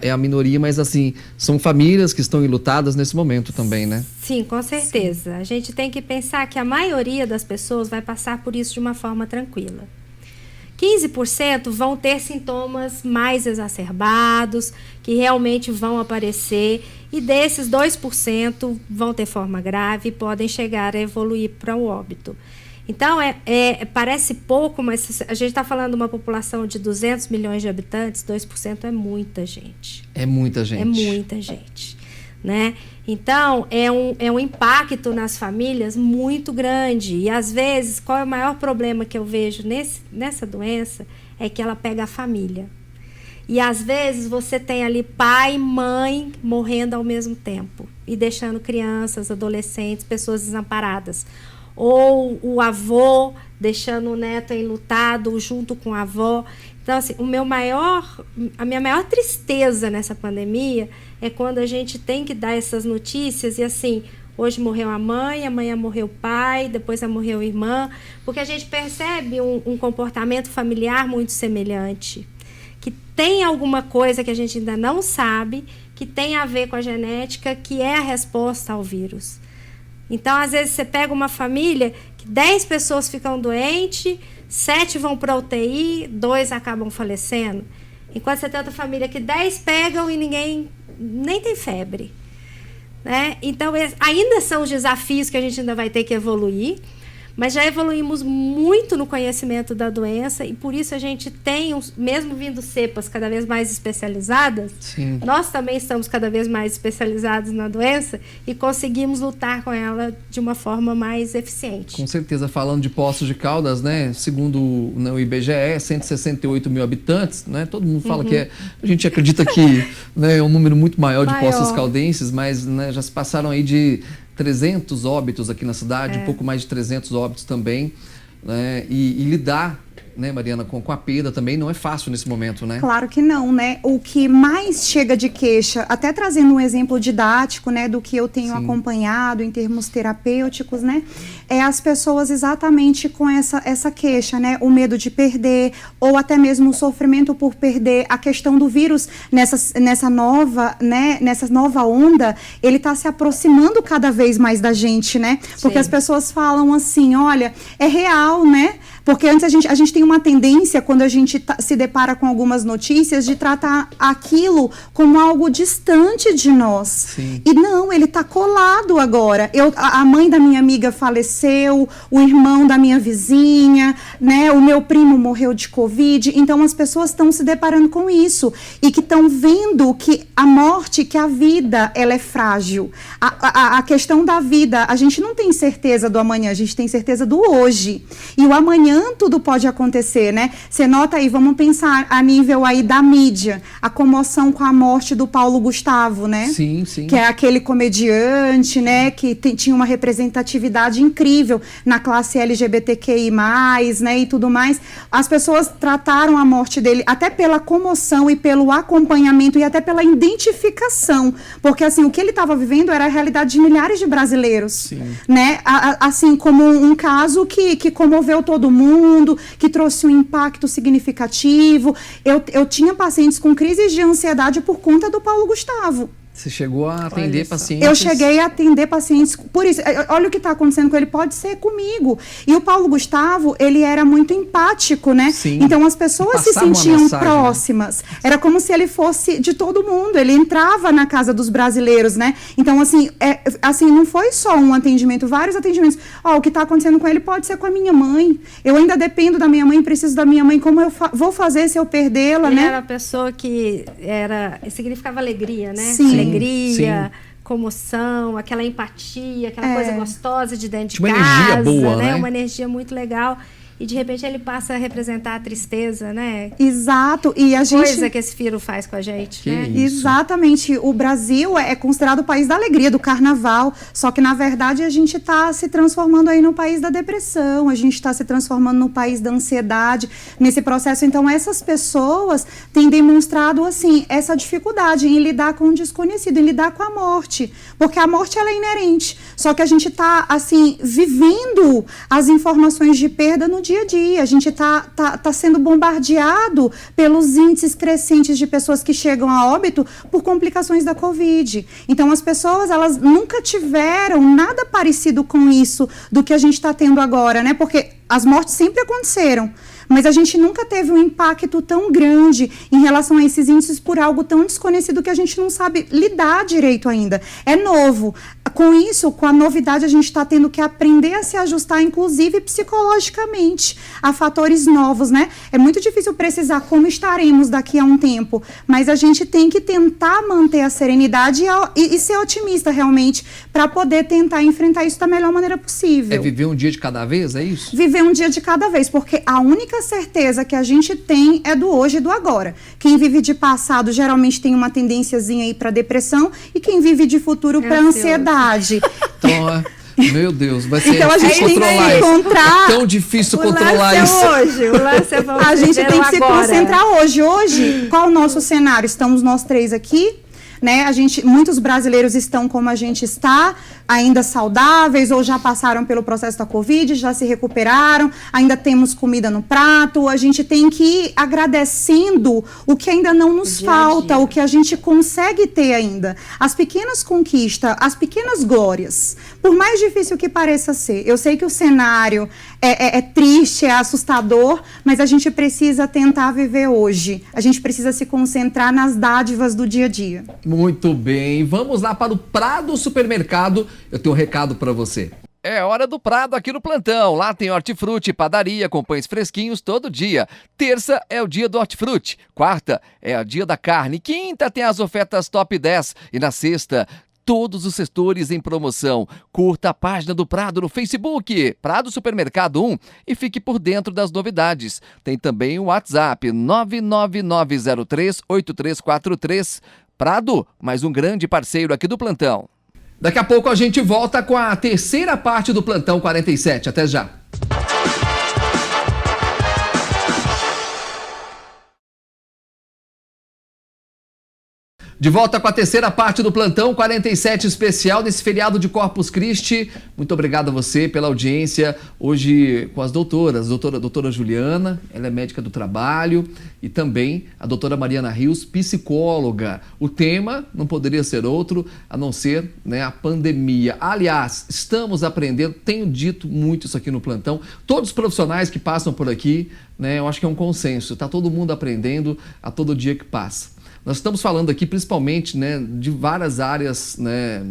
Speaker 1: É a minoria, mas assim, são famílias que estão enlutadas nesse momento também, né?
Speaker 2: Sim, com certeza. Sim. A gente tem que pensar que a maioria das pessoas vai passar por isso de uma forma tranquila. 15% vão ter sintomas mais exacerbados, que realmente vão aparecer, e desses 2% vão ter forma grave e podem chegar a evoluir para o óbito. Então, parece pouco, mas a gente está falando de uma população de 200 milhões de habitantes, 2% é muita gente.
Speaker 1: É muita gente.
Speaker 2: É muita gente. Né? Então, é um impacto nas famílias muito grande. E, às vezes, qual é o maior problema que eu vejo nessa doença? É que ela pega a família. E, às vezes, você tem ali pai e mãe morrendo ao mesmo tempo. E deixando crianças, adolescentes, pessoas desamparadas. Ou o avô deixando o neto enlutado junto com a avó. Então, assim, a minha maior tristeza nessa pandemia é quando a gente tem que dar essas notícias e, assim, hoje morreu a mãe, amanhã morreu o pai, depois morreu a irmã, porque a gente percebe um comportamento familiar muito semelhante, que tem alguma coisa que a gente ainda não sabe, que tem a ver com a genética, que é a resposta ao vírus. Então, às vezes, você pega uma família que 10 pessoas ficam doentes, 7 vão para a UTI, 2 acabam falecendo. Enquanto você tem outra família que 10 pegam e ninguém nem tem febre. Né? Então, ainda são os desafios que a gente ainda vai ter que evoluir, mas já evoluímos muito no conhecimento da doença e por isso a gente tem, mesmo vindo cepas cada vez mais especializadas,
Speaker 1: Sim.
Speaker 2: Nós também estamos cada vez mais especializados na doença e conseguimos lutar com ela de uma forma mais eficiente.
Speaker 1: Com certeza, falando de Poços de Caldas, né? Segundo o IBGE, 168 mil habitantes, né? Todo mundo fala que a gente acredita que né, é um número muito maior de Poços caldenses, mas né, já se passaram aí de 300 óbitos aqui na cidade, um pouco mais de 300 óbitos também, né? E lidar, né, Mariana, com a perda também não é fácil nesse momento, né?
Speaker 3: Claro que não, né? O que mais chega de queixa, até trazendo um exemplo didático, né, do que eu tenho acompanhado em termos terapêuticos, né, é as pessoas exatamente com essa queixa, né, o medo de perder, ou até mesmo o sofrimento por perder, a questão do vírus nessa nova onda, ele está se aproximando cada vez mais da gente, né? Porque as pessoas falam assim, olha, é real, né? Porque antes a gente tem uma tendência, quando a gente se depara com algumas notícias, de tratar aquilo como algo distante de nós.
Speaker 1: Sim.
Speaker 3: E não, ele está colado agora. A mãe da minha amiga faleceu, o irmão da minha vizinha, né, o meu primo morreu de Covid. Então, as pessoas estão se deparando com isso. E que estão vendo que a morte, que a vida, ela é frágil. A questão da vida, a gente não tem certeza do amanhã, a gente tem certeza do hoje. E o amanhã tudo pode acontecer, né? Você nota aí, vamos pensar a nível aí da mídia, a comoção com a morte do Paulo Gustavo, né?
Speaker 1: Sim, sim.
Speaker 3: Que é aquele comediante, né? Que tinha uma representatividade incrível na classe LGBTQI+, né? E tudo mais. As pessoas trataram a morte dele até pela comoção e pelo acompanhamento e até pela identificação. Porque, assim, o que ele estava vivendo era a realidade de milhares de brasileiros.
Speaker 1: Sim.
Speaker 3: Né? Assim, como um caso que comoveu todo mundo, que trouxe um impacto significativo. Eu tinha pacientes com crises de ansiedade por conta do Paulo Gustavo.
Speaker 1: Você chegou a atender pacientes?
Speaker 3: Eu cheguei a atender pacientes, por isso, olha o que está acontecendo com ele, pode ser comigo. E o Paulo Gustavo, ele era muito empático, né?
Speaker 1: Sim.
Speaker 3: Então as pessoas se sentiam próximas. Né? Era como se ele fosse de todo mundo, ele entrava na casa dos brasileiros, né? Então, assim, não foi só um atendimento, vários atendimentos. O que está acontecendo com ele pode ser com a minha mãe. Eu ainda dependo da minha mãe, preciso da minha mãe, como eu vou fazer se eu perdê-la, né?
Speaker 2: Ele era uma pessoa que significava alegria, né?
Speaker 3: Sim.
Speaker 2: Alegria, comoção, aquela empatia, aquela coisa gostosa de dentro de
Speaker 1: uma
Speaker 2: casa,
Speaker 1: energia boa, né?
Speaker 2: Uma energia muito legal. e de repente ele passa a representar a tristeza, né?
Speaker 3: Exato. E a gente...
Speaker 2: Coisa que esse vírus faz com a gente,
Speaker 1: Que
Speaker 2: né?
Speaker 1: isso.
Speaker 3: Exatamente. O Brasil é considerado o país da alegria, do carnaval, só que, na verdade, a gente está se transformando aí no país da depressão, a gente está se transformando no país da ansiedade, nesse processo. Então, essas pessoas têm demonstrado, assim, essa dificuldade em lidar com o desconhecido, em lidar com a morte, porque a morte, ela é inerente, só que a gente está, assim, vivendo as informações de perda no dia a dia, a gente tá sendo bombardeado pelos índices crescentes de pessoas que chegam a óbito por complicações da Covid. Então, as pessoas, elas nunca tiveram nada parecido com isso do que a gente está tendo agora, né? Porque as mortes sempre aconteceram, mas a gente nunca teve um impacto tão grande em relação a esses índices por algo tão desconhecido que a gente não sabe lidar direito ainda. É novo. Com isso, com a novidade, a gente está tendo que aprender a se ajustar, inclusive psicologicamente, a fatores novos, né? É muito difícil precisar como estaremos daqui a um tempo, mas a gente tem que tentar manter a serenidade e ser otimista, realmente, para poder tentar enfrentar isso da melhor maneira possível.
Speaker 1: É viver um dia de cada vez, é isso?
Speaker 3: Viver um dia de cada vez, porque a única certeza que a gente tem é do hoje e do agora. Quem vive de passado geralmente tem uma tendênciazinha aí para depressão e quem vive de futuro para ansiedade.
Speaker 1: Então, meu Deus, vai ser
Speaker 3: então, a gente tem que se encontrar.
Speaker 1: É tão difícil controlar isso.
Speaker 2: O lance é
Speaker 3: a gente tem que se concentrar hoje. Hoje, qual o nosso cenário? Estamos nós três aqui, né? Muitos brasileiros estão como a gente está, ainda saudáveis ou já passaram pelo processo da Covid, já se recuperaram, ainda temos comida no prato. A gente tem que ir agradecendo o que ainda não nos falta, o que a gente consegue ter ainda. As pequenas conquistas, as pequenas glórias, por mais difícil que pareça ser. Eu sei que o cenário é triste, é assustador, mas a gente precisa tentar viver hoje. A gente precisa se concentrar nas dádivas do dia a dia.
Speaker 1: Muito bem, vamos lá para o Prado Supermercado. Eu tenho um recado para você. É hora do Prado aqui no plantão. Lá tem hortifruti, padaria com pães fresquinhos todo dia. Terça é o dia do hortifruti. Quarta é o dia da carne. Quinta tem as ofertas top 10. E na sexta, todos os setores em promoção. Curta a página do Prado no Facebook, Prado Supermercado 1, e fique por dentro das novidades. Tem também o WhatsApp 999038343. Prado, mais um grande parceiro aqui do plantão. Daqui a pouco a gente volta com a terceira parte do Plantão 47. Até já. De volta com a terceira parte do Plantão 47 especial desse feriado de Corpus Christi. Muito obrigado a você pela audiência. Hoje com as doutoras, doutora Juliana, ela é médica do trabalho, e também a doutora Mariana Rios, psicóloga. O tema não poderia ser outro a não ser, né, a pandemia. Aliás, estamos aprendendo, tenho dito muito isso aqui no Plantão, todos os profissionais que passam por aqui, né, eu acho que é um consenso, está todo mundo aprendendo a todo dia que passa. Nós estamos falando aqui principalmente, né, de várias áreas, né,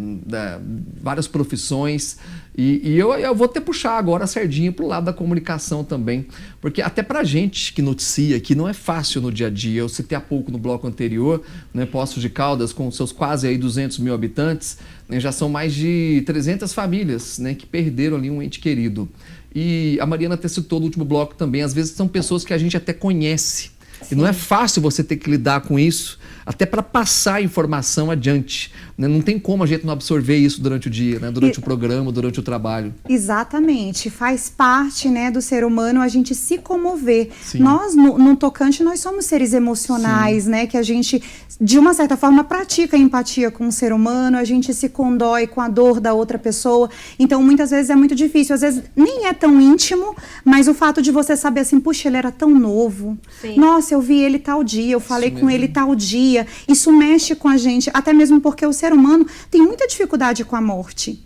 Speaker 1: várias profissões, e eu vou até puxar agora a sardinha para o lado da comunicação também, porque até para a gente que noticia aqui não é fácil no dia a dia. Eu citei há pouco no bloco anterior, né, Poços de Caldas, com seus quase aí 200 mil habitantes, né, já são mais de 300 famílias, né, que perderam ali um ente querido. E a Mariana até citou no último bloco também, às vezes são pessoas que a gente até conhece. Sim. E não é fácil você ter que lidar com isso, até para passar a informação adiante, né? Não tem como a gente não absorver isso durante o dia, né? Durante o programa, durante o trabalho.
Speaker 3: Exatamente, faz parte, né, do ser humano a gente se comover.
Speaker 1: Sim.
Speaker 3: Nós, no tocante, nós somos seres emocionais, sim, né, que a gente, de uma certa forma, pratica a empatia com o ser humano, a gente se condói com a dor da outra pessoa. Então, muitas vezes é muito difícil, às vezes nem é tão íntimo, mas o fato de você saber assim, puxa, ele era tão novo. Sim. Nossa, eu vi ele tal dia, eu falei com ele tal dia. Isso mexe com a gente, até mesmo porque o ser humano tem muita dificuldade com a morte.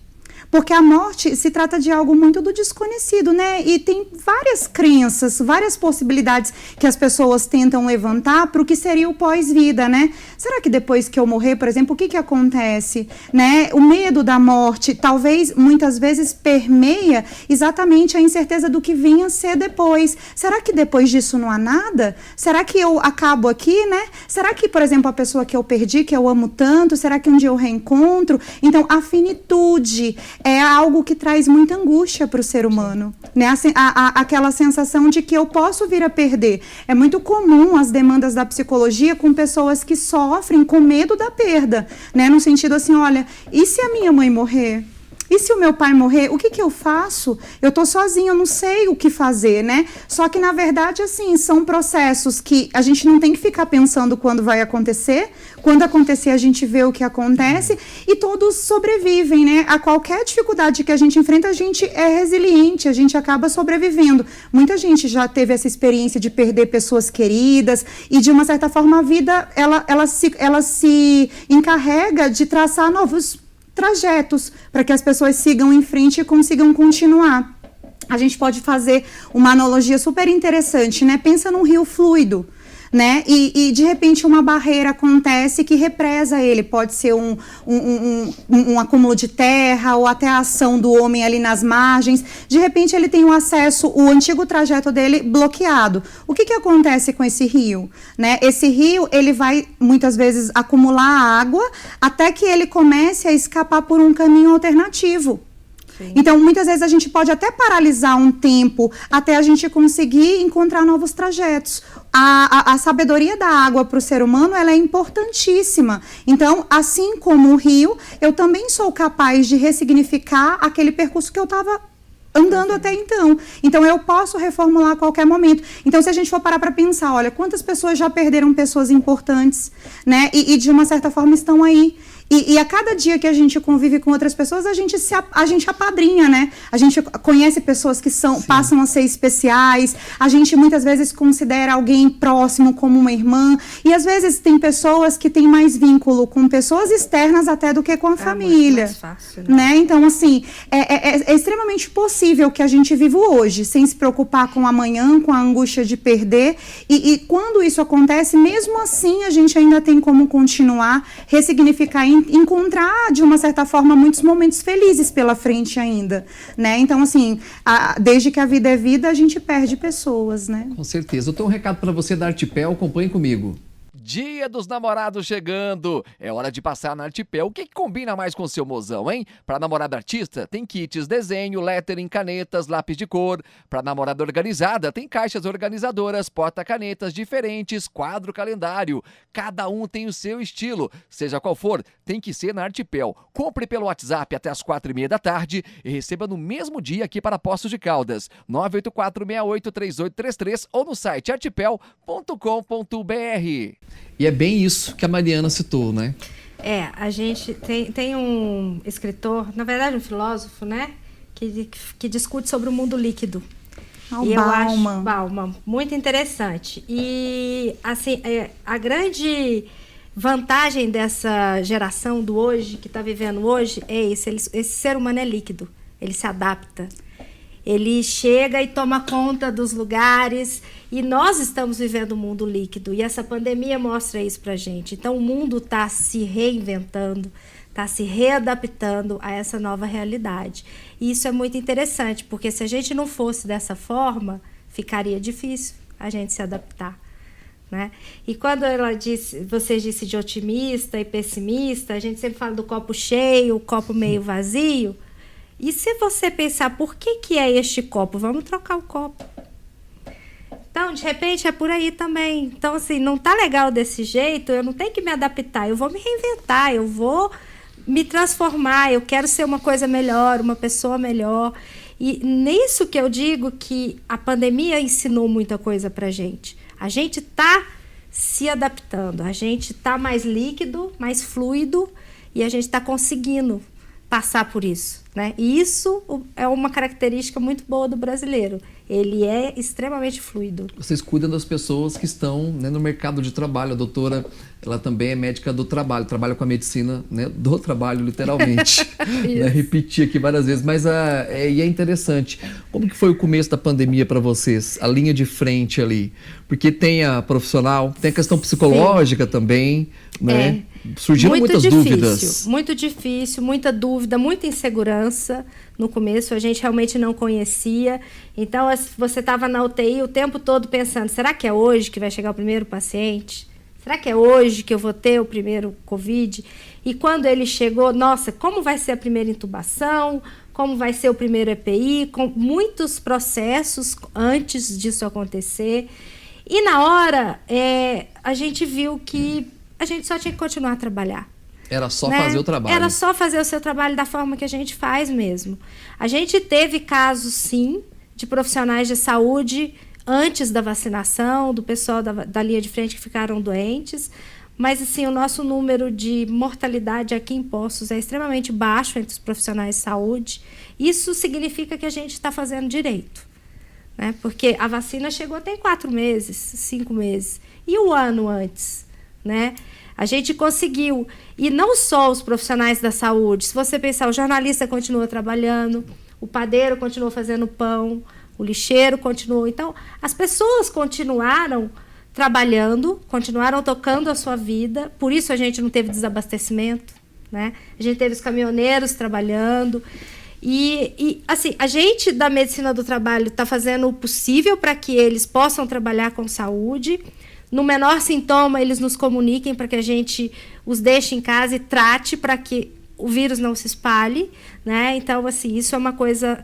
Speaker 3: Porque a morte se trata de algo muito do desconhecido, né? E tem várias crenças, várias possibilidades que as pessoas tentam levantar para o que seria o pós-vida, né? Será que depois que eu morrer, por exemplo, o que acontece? Né? O medo da morte, talvez, muitas vezes, permeia exatamente a incerteza do que vinha a ser depois. Será que depois disso não há nada? Será que eu acabo aqui, né? Será que, por exemplo, a pessoa que eu perdi, que eu amo tanto, será que um dia eu reencontro? Então, a finitude, é algo que traz muita angústia para o ser humano, né? Aquela sensação de que eu posso vir a perder. É muito comum as demandas da psicologia com pessoas que sofrem com medo da perda, né? No sentido assim, olha, e se a minha mãe morrer? E se o meu pai morrer, o que eu faço? Eu estou sozinha, eu não sei o que fazer, né? Só que, na verdade, assim, são processos que a gente não tem que ficar pensando quando vai acontecer. Quando acontecer, a gente vê o que acontece e todos sobrevivem, né? A qualquer dificuldade que a gente enfrenta, a gente é resiliente, a gente acaba sobrevivendo. Muita gente já teve essa experiência de perder pessoas queridas e, de uma certa forma, a vida, ela se encarrega de traçar novos trajetos para que as pessoas sigam em frente e consigam continuar. A gente pode fazer uma analogia super interessante, né? Pensa num rio fluido, né? E de repente uma barreira acontece que represa ele. Pode ser um acúmulo de terra ou até a ação do homem ali nas margens. De repente ele tem o acesso, o antigo trajeto dele bloqueado. O que acontece com esse rio? Né? Esse rio, ele vai muitas vezes acumular água até que ele comece a escapar por um caminho alternativo. Sim. Então, muitas vezes a gente pode até paralisar um tempo até a gente conseguir encontrar novos trajetos. A sabedoria da água para o ser humano, ela é importantíssima. Então, assim como o rio, eu também sou capaz de ressignificar aquele percurso que eu estava andando até então. Então, eu posso reformular a qualquer momento. Então, se a gente for parar para pensar, olha, quantas pessoas já perderam pessoas importantes, né? E de uma certa forma estão aí. E a cada dia que a gente convive com outras pessoas, a gente apadrinha, né? A gente conhece pessoas que passam a ser especiais, a gente muitas vezes considera alguém próximo como uma irmã, e às vezes tem pessoas que têm mais vínculo com pessoas externas até do que com a família. Mais fácil, né? Então, assim, é extremamente possível que a gente viva hoje, sem se preocupar com amanhã, com a angústia de perder, e quando isso acontece, mesmo assim, a gente ainda tem como continuar, ressignificar, encontrar, de uma certa forma, muitos momentos felizes pela frente ainda, né? Então, assim, desde que a vida é vida, a gente perde pessoas, né?
Speaker 1: Com certeza. Eu tenho um recado para você da Artipel, acompanhe comigo.
Speaker 4: Dia dos Namorados chegando, é hora de passar na Artipel. O que combina mais com o seu mozão, hein? Para namorada artista, tem kits, desenho, lettering, canetas, lápis de cor. Para namorada organizada, tem caixas organizadoras, porta-canetas diferentes, quadro calendário. Cada um tem o seu estilo. Seja qual for, tem que ser na Artipel. Compre pelo WhatsApp até as 4h30 da tarde e receba no mesmo dia aqui para Poços de Caldas. 984683833 ou no site artipel.com.br.
Speaker 1: E é bem isso que a Mariana citou, né?
Speaker 2: A gente tem um escritor, na verdade um filósofo, né? Que discute sobre o mundo líquido.
Speaker 3: E eu acho
Speaker 2: Bauman muito interessante. E, assim, a grande vantagem dessa geração do hoje, que está vivendo hoje, é isso. Esse ser humano é líquido. Ele se adapta. Ele chega e toma conta dos lugares, e nós estamos vivendo um mundo líquido, e essa pandemia mostra isso pra gente. Então, o mundo está se reinventando, está se readaptando a essa nova realidade. E isso é muito interessante, porque se a gente não fosse dessa forma, ficaria difícil a gente se adaptar, né? E quando você disse de otimista e pessimista, a gente sempre fala do copo cheio, o copo meio vazio. E se você pensar, por que é este copo? Vamos trocar o copo. Então, de repente, é por aí também. Então, assim, não tá legal desse jeito, eu não tenho que me adaptar, eu vou me reinventar, eu vou me transformar, eu quero ser uma coisa melhor, uma pessoa melhor. E nisso que eu digo que a pandemia ensinou muita coisa pra gente. A gente tá se adaptando, a gente tá mais líquido, mais fluido, e a gente tá conseguindo passar por isso, né? E isso é uma característica muito boa do brasileiro. Ele é extremamente fluido.
Speaker 1: Vocês cuidam das pessoas que estão, né, no mercado de trabalho. A doutora, ela também é médica do trabalho, trabalha com a medicina, né, do trabalho, literalmente. Né, repeti aqui várias vezes, mas é interessante. Como que foi o começo da pandemia para vocês? A linha de frente ali? Porque tem a profissional, tem a questão psicológica também, né? Surgiram muitas dúvidas.
Speaker 2: Muito difícil, muita dúvida, muita insegurança. No começo a gente realmente não conhecia. Então você estava na UTI o tempo todo pensando, será que é hoje que vai chegar o primeiro paciente? Será que é hoje que eu vou ter o primeiro Covid? E quando ele chegou, nossa, como vai ser a primeira intubação? Como vai ser o primeiro EPI? Com muitos processos antes disso acontecer. E na hora, a gente viu que a gente só tinha que continuar a trabalhar.
Speaker 1: Era só fazer o trabalho.
Speaker 2: Era só fazer o seu trabalho da forma que a gente faz mesmo. A gente teve casos, sim, de profissionais de saúde antes da vacinação, do pessoal da linha de frente que ficaram doentes, mas assim, o nosso número de mortalidade aqui em Poços é extremamente baixo entre os profissionais de saúde. Isso significa que a gente está fazendo direito, né? Porque a vacina chegou tem 4 meses, 5 meses, e um ano antes, né? A gente conseguiu, e não só os profissionais da saúde, se você pensar, o jornalista continua trabalhando, o padeiro continua fazendo pão, o lixeiro continuou. Então, as pessoas continuaram trabalhando, continuaram tocando a sua vida, por isso a gente não teve desabastecimento, né? A gente teve os caminhoneiros trabalhando. E assim, a gente da medicina do trabalho está fazendo o possível para que eles possam trabalhar com saúde. No menor sintoma, eles nos comuniquem para que a gente os deixe em casa e trate para que o vírus não se espalhe, né? Então, assim, isso é uma coisa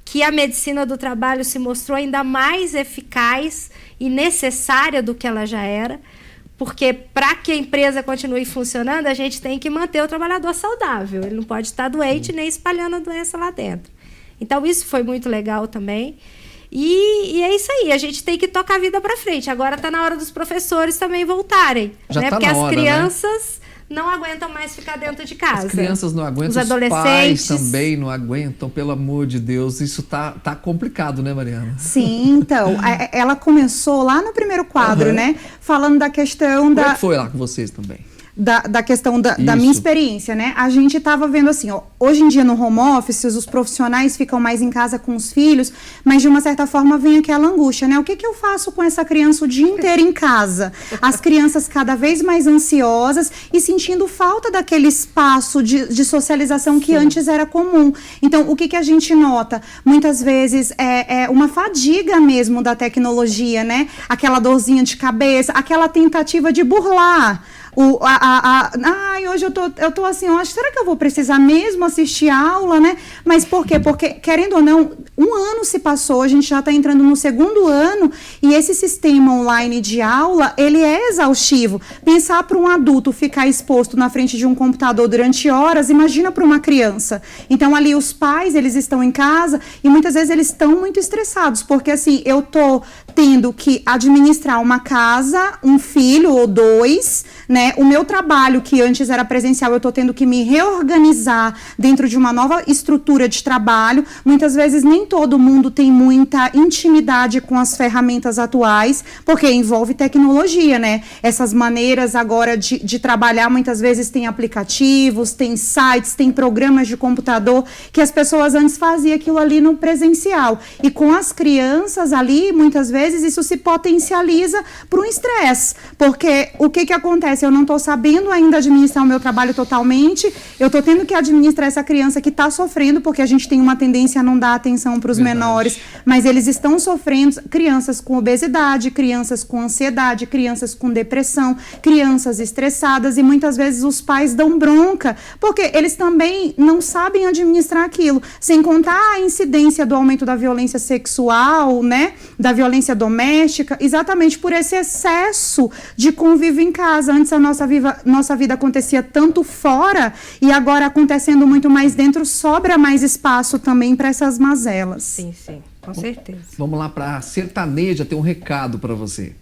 Speaker 2: que a medicina do trabalho se mostrou ainda mais eficaz e necessária do que ela já era, porque para que a empresa continue funcionando, a gente tem que manter o trabalhador saudável. Ele não pode estar doente nem espalhando a doença lá dentro. Então, isso foi muito legal também. E é isso aí, a gente tem que tocar a vida para frente. Agora está na hora dos professores também voltarem,
Speaker 1: Já
Speaker 2: né?
Speaker 1: tá
Speaker 2: Porque
Speaker 1: na
Speaker 2: as
Speaker 1: hora,
Speaker 2: crianças não aguentam mais ficar dentro de casa.
Speaker 1: As crianças não aguentam, os pais também não aguentam, pelo amor de Deus. Isso tá complicado, né, Mariana?
Speaker 3: Sim, então, ela começou lá no primeiro quadro, né? Falando da questão
Speaker 1: Como é que foi lá com vocês também?
Speaker 3: Da questão da minha experiência, né? A gente estava vendo assim, ó, hoje em dia no home office, os profissionais ficam mais em casa com os filhos, mas de uma certa forma vem aquela angústia, né? O que eu faço com essa criança o dia inteiro em casa? As crianças cada vez mais ansiosas e sentindo falta daquele espaço de socialização que antes era comum. Então, o que a gente nota? Muitas vezes é uma fadiga mesmo da tecnologia, né? Aquela dorzinha de cabeça, aquela tentativa de burlar. Hoje eu tô assim, será que eu vou precisar mesmo assistir a aula, né? Mas por quê? Porque, querendo ou não, um ano se passou, a gente já está entrando no 2º ano e esse sistema online de aula, ele é exaustivo. Pensar para um adulto ficar exposto na frente de um computador durante horas, imagina para uma criança. Então, ali os pais, eles estão em casa e muitas vezes eles estão muito estressados, porque assim, eu tô tendo que administrar uma casa, um filho ou 2, né? O meu trabalho, que antes era presencial, eu estou tendo que me reorganizar dentro de uma nova estrutura de trabalho. Muitas vezes nem todo mundo tem muita intimidade com as ferramentas atuais, porque envolve tecnologia, né? Essas maneiras agora de trabalhar, muitas vezes tem aplicativos, tem sites, tem programas de computador, que as pessoas antes faziam aquilo ali no presencial. E com as crianças ali, muitas vezes, isso se potencializa para um estresse, porque o que acontece? Eu não estou sabendo ainda administrar o meu trabalho totalmente, eu estou tendo que administrar essa criança que está sofrendo, porque a gente tem uma tendência a não dar atenção para os menores, mas eles estão sofrendo, crianças com obesidade, crianças com ansiedade, crianças com depressão, crianças estressadas, e muitas vezes os pais dão bronca, porque eles também não sabem administrar aquilo, sem contar a incidência do aumento da violência sexual, né, da violência doméstica, exatamente por esse excesso de convívio em casa. Antes a nossa vida acontecia tanto fora e agora acontecendo muito mais dentro, sobra mais espaço também para essas mazelas.
Speaker 2: Sim, com certeza.
Speaker 1: Vamos lá para a Sertaneja, tem um recado para você.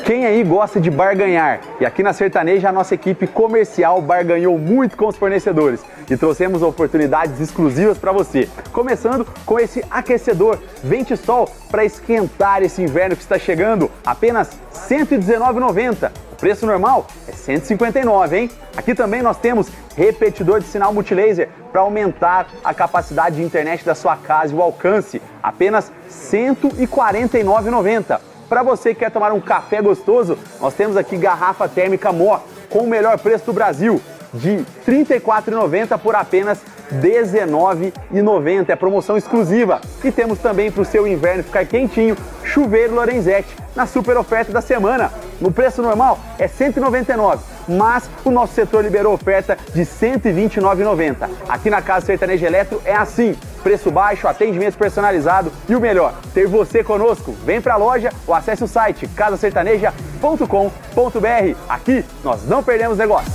Speaker 5: Quem aí gosta de barganhar? E aqui na Sertaneja a nossa equipe comercial barganhou muito com os fornecedores e trouxemos oportunidades exclusivas para você. Começando com esse aquecedor Vente-Sol para esquentar esse inverno que está chegando, apenas R$ 119,90. O preço normal é R$ 159,00, hein? Aqui também nós temos repetidor de sinal multilaser para aumentar a capacidade de internet da sua casa e o alcance, apenas R$ 149,90. Para você que quer tomar um café gostoso, nós temos aqui garrafa térmica Mó com o melhor preço do Brasil, de R$ 34,90 por apenas R$ 19,90. É promoção exclusiva. E temos também para o seu inverno ficar quentinho, chuveiro Lorenzetti, na super oferta da semana. No preço normal é R$ 199, mas o nosso setor liberou oferta de R$ 129,90. Aqui na Casa Sertaneja Eletro é assim, preço baixo, atendimento personalizado e o melhor, ter você conosco. Vem pra loja ou acesse o site casasertaneja.com.br. Aqui nós não perdemos negócio.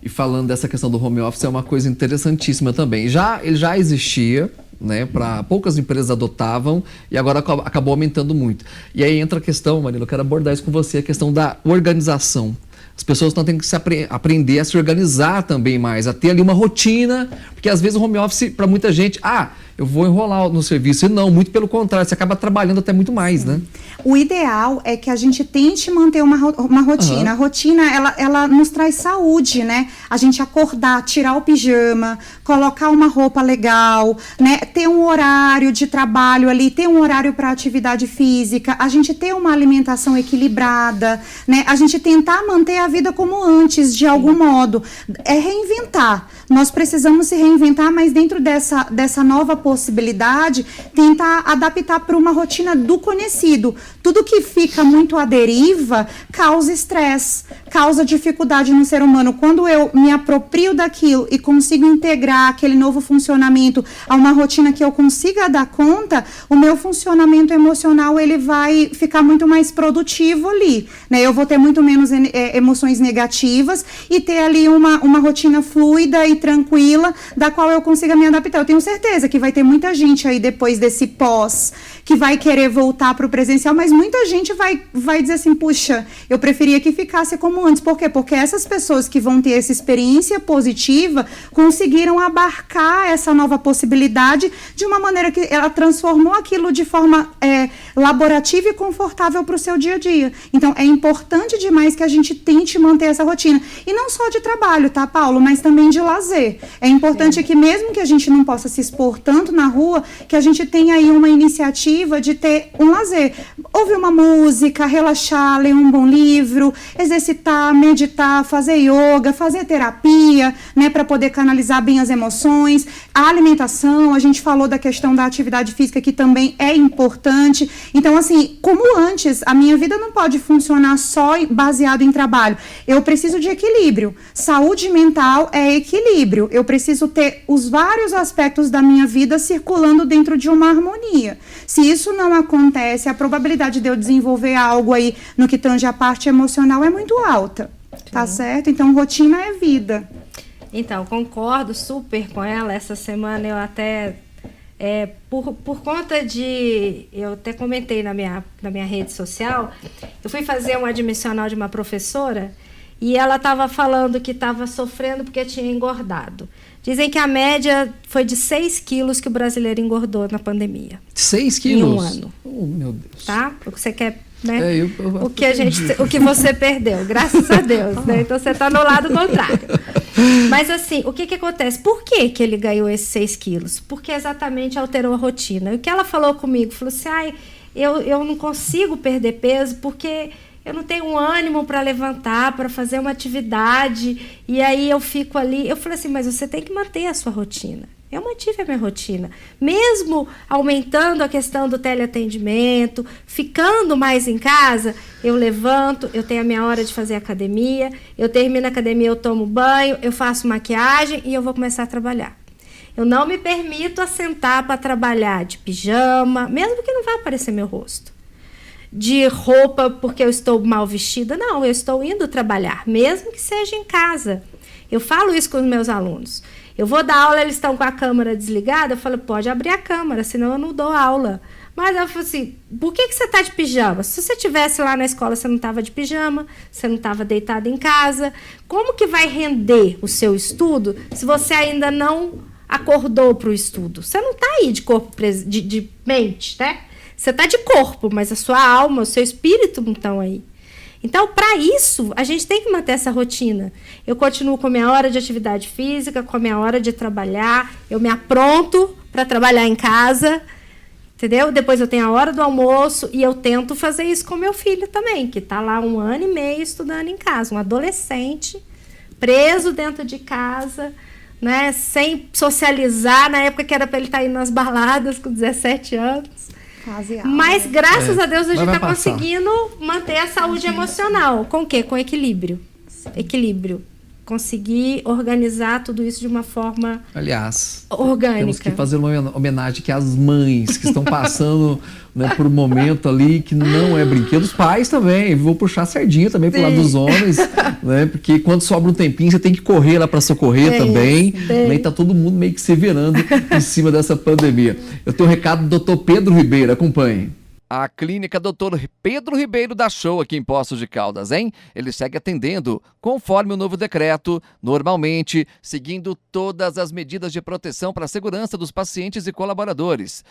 Speaker 1: E falando dessa questão do home office, é uma coisa interessantíssima também. Ele já existia, né? Poucas empresas adotavam e agora acabou aumentando muito. E aí entra a questão, Marina, eu quero abordar isso com você, a questão da organização. As pessoas estão tendo que aprender a se organizar também mais, a ter ali uma rotina, porque às vezes o home office, para muita gente, eu vou enrolar no serviço. E não, muito pelo contrário, você acaba trabalhando até muito mais, né?
Speaker 3: O ideal é que a gente tente manter uma rotina. A rotina, ela nos traz saúde, né? A gente acordar, tirar o pijama, colocar uma roupa legal, né? Ter um horário de trabalho ali, ter um horário para atividade física, a gente ter uma alimentação equilibrada, né? A gente tentar manter a vida como antes, de algum modo. É reinventar. Nós precisamos se reinventar, mas dentro dessa nova possibilidade, tentar adaptar para uma rotina do conhecido. Tudo que fica muito à deriva causa estresse, causa dificuldade no ser humano. Quando eu me aproprio daquilo e consigo integrar aquele novo funcionamento a uma rotina que eu consiga dar conta, o meu funcionamento emocional ele vai ficar muito mais produtivo ali, né? Eu vou ter muito menos emoções negativas e ter ali uma rotina fluida e tranquila, da qual eu consiga me adaptar. Eu tenho certeza que vai ter muita gente aí depois desse pós que vai querer voltar para o presencial, mas muita gente vai dizer assim, puxa, eu preferia que ficasse como antes. Por quê? Porque essas pessoas que vão ter essa experiência positiva conseguiram abarcar essa nova possibilidade de uma maneira que ela transformou aquilo de forma laborativa e confortável para o seu dia a dia. Então, é importante demais que a gente tente manter essa rotina. E não só de trabalho, tá, Paulo? Mas também de lazer. É importante que mesmo que a gente não possa se expor tanto na rua, que a gente tenha aí uma iniciativa de ter um lazer. Ouvir uma música, relaxar, ler um bom livro, exercitar, meditar, fazer yoga, fazer terapia, né, para poder canalizar bem as emoções. A alimentação, a gente falou da questão da atividade física, que também é importante. Então, assim, como antes, a minha vida não pode funcionar só baseado em trabalho. Eu preciso de equilíbrio. Saúde mental é equilíbrio. Eu preciso ter os vários aspectos da minha vida circulando dentro de uma harmonia. Se isso não acontece, a probabilidade de eu desenvolver algo aí no que tange a parte emocional é muito alta. Tá certo? Então, rotina é vida.
Speaker 2: Então, concordo super com ela. Essa semana eu até, por conta de, eu até comentei na minha rede social, eu fui fazer um admissional de uma professora e ela estava falando que estava sofrendo porque tinha engordado. Dizem que a média foi de 6 quilos que o brasileiro engordou na pandemia.
Speaker 1: 6 quilos?
Speaker 2: Em um ano.
Speaker 1: Oh, meu Deus.
Speaker 2: Tá? O que você quer, né?
Speaker 1: Eu
Speaker 2: o que você perdeu, graças a Deus, né? Então você está no lado contrário. Mas assim, o que acontece? Por que ele ganhou esses 6 quilos? Porque exatamente alterou a rotina. E o que ela falou comigo? Falou assim, eu não consigo perder peso porque eu não tenho ânimo para levantar, para fazer uma atividade, e aí eu fico ali. Eu falei assim, mas você tem que manter a sua rotina. Eu mantive a minha rotina, mesmo aumentando a questão do teleatendimento, ficando mais em casa, eu levanto, eu tenho a minha hora de fazer academia, eu termino a academia, eu tomo banho, eu faço maquiagem e eu vou começar a trabalhar. Eu não me permito assentar para trabalhar de pijama, mesmo que não vá aparecer meu rosto. De roupa porque eu estou mal vestida. Não, eu estou indo trabalhar, mesmo que seja em casa. Eu falo isso com os meus alunos. Eu vou dar aula, eles estão com a câmera desligada, eu falo, pode abrir a câmera, senão eu não dou aula. Mas eu falo assim, por que você está de pijama? Se você estivesse lá na escola, você não estava de pijama, você não estava deitado em casa. Como que vai render o seu estudo se você ainda não acordou para o estudo? Você não está aí de corpo, de mente, né? Você está de corpo, mas a sua alma, o seu espírito não estão aí. Então, para isso, a gente tem que manter essa rotina. Eu continuo com a minha hora de atividade física, com a minha hora de trabalhar, eu me apronto para trabalhar em casa, entendeu? Depois eu tenho a hora do almoço e eu tento fazer isso com meu filho também, que está lá 1 ano e meio estudando em casa, um adolescente, preso dentro de casa, né? Sem socializar, na época que era para ele estar indo nas baladas com 17 anos. Mas graças a Deus a gente está conseguindo manter a saúde emocional. Com o quê? Com equilíbrio. Equilíbrio. Conseguir organizar tudo isso de uma forma orgânica.
Speaker 1: Temos que fazer uma homenagem aqui às mães que estão passando, né, por um momento ali que não é brinquedo. Os pais também, vou puxar a sardinha também pro lado dos homens, né, porque quando sobra um tempinho você tem que correr lá para socorrer também, né, e tá todo mundo meio que se virando em cima dessa pandemia. Eu tenho um recado do Dr. Pedro Ribeiro, acompanhe.
Speaker 4: A clínica Dr. Pedro Ribeiro dá show aqui em Poços de Caldas, hein? Ele segue atendendo conforme o novo decreto, normalmente seguindo todas as medidas de proteção para a segurança dos pacientes e colaboradores.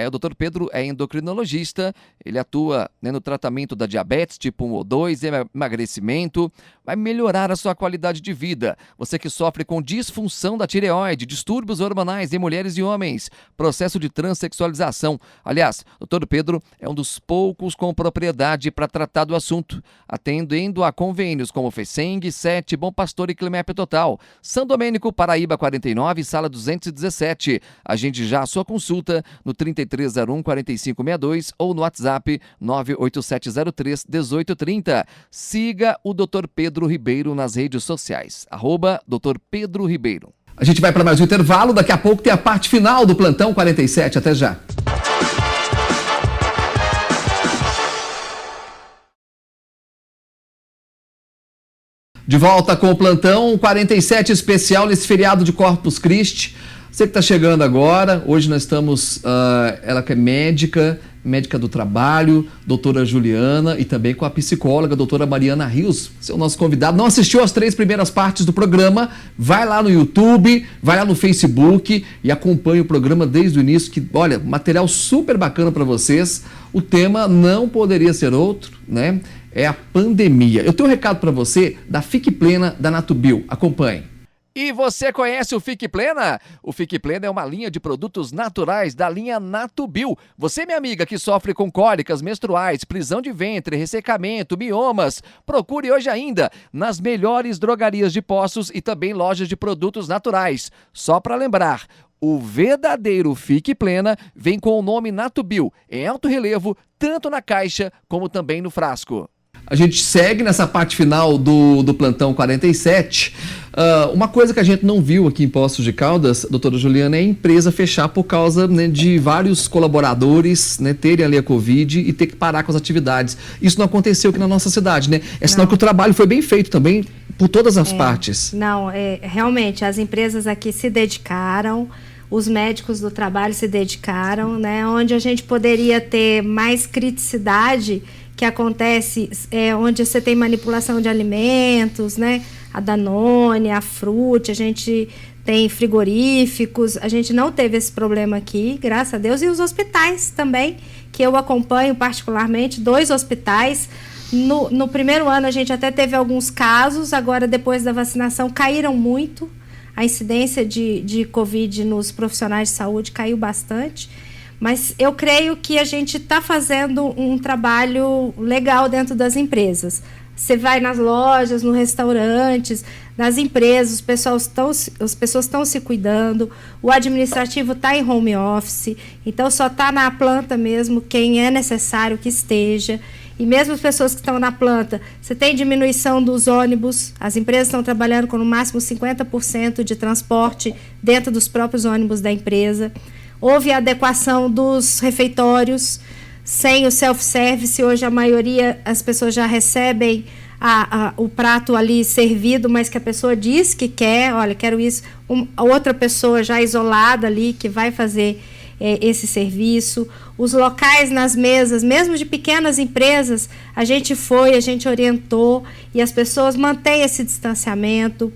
Speaker 4: O Dr. Pedro é endocrinologista, ele atua, né, no tratamento da diabetes tipo 1 ou 2, emagrecimento, vai melhorar a sua qualidade de vida. Você que sofre com disfunção da tireoide, distúrbios hormonais em mulheres e homens, processo de transexualização. Aliás, Dr. Pedro é um dos poucos com propriedade para tratar do assunto, atendendo a convênios como Feceng, 7, Bom Pastor e Clemep Total. São Domênico, Paraíba 49, sala 217. Agende já a sua consulta no 3301-4562 ou no WhatsApp 98703-1830. Siga o Dr. Pedro Ribeiro nas redes sociais, @Dr. Pedro Ribeiro.
Speaker 1: A gente vai para mais um intervalo, daqui a pouco tem a parte final do Plantão 47, até já. De volta com o Plantão 47 especial nesse feriado de Corpus Christi. Você que está chegando agora, hoje nós estamos, ela que é médica do trabalho, doutora Juliana, e também com a psicóloga, doutora Mariana Rios, seu nosso convidado. Não assistiu às 3 primeiras partes do programa? Vai lá no YouTube, vai lá no Facebook e acompanhe o programa desde o início, que, olha, material super bacana para vocês. O tema não poderia ser outro, né? É a pandemia. Eu tenho um recado para você da Fique Plena da Natubio. Acompanhe.
Speaker 4: E você conhece o Fique Plena? O Fique Plena é uma linha de produtos naturais da linha Natubio. Você, minha amiga, que sofre com cólicas menstruais, prisão de ventre, ressecamento, miomas, procure hoje ainda nas melhores drogarias de Poços e também lojas de produtos naturais. Só para lembrar, o verdadeiro Fique Plena vem com o nome Natubio, em alto relevo, tanto na caixa como também no frasco.
Speaker 1: A gente segue nessa parte final do Plantão 47. Uma coisa que a gente não viu aqui em Poços de Caldas, doutora Juliana, é a empresa fechar por causa, né, de vários colaboradores, né, terem ali a Covid e ter que parar com as atividades. Isso não aconteceu aqui na nossa cidade, né? É sinal que o trabalho foi bem feito também por todas as partes.
Speaker 2: Não, realmente, as empresas aqui se dedicaram, os médicos do trabalho se dedicaram, né? Onde a gente poderia ter mais criticidade, que acontece onde você tem manipulação de alimentos, né? A Danone, a Frute, a gente tem frigoríficos, a gente não teve esse problema aqui, graças a Deus, e os hospitais também, que eu acompanho particularmente, 2 hospitais. No primeiro ano a gente até teve alguns casos, agora depois da vacinação caíram muito, a incidência de Covid nos profissionais de saúde caiu bastante. Mas eu creio que a gente está fazendo um trabalho legal dentro das empresas. Você vai nas lojas, nos restaurantes, nas empresas, as pessoas estão se cuidando, o administrativo está em home office, então só está na planta mesmo quem é necessário que esteja. E mesmo as pessoas que estão na planta, você tem diminuição dos ônibus, as empresas estão trabalhando com no máximo 50% de transporte dentro dos próprios ônibus da empresa. Houve a adequação dos refeitórios, sem o self-service, hoje a maioria, as pessoas já recebem o prato ali servido, mas que a pessoa diz que quer, olha, quero isso, a outra pessoa já isolada ali que vai fazer esse serviço. Os locais nas mesas, mesmo de pequenas empresas, a gente orientou e as pessoas mantêm esse distanciamento.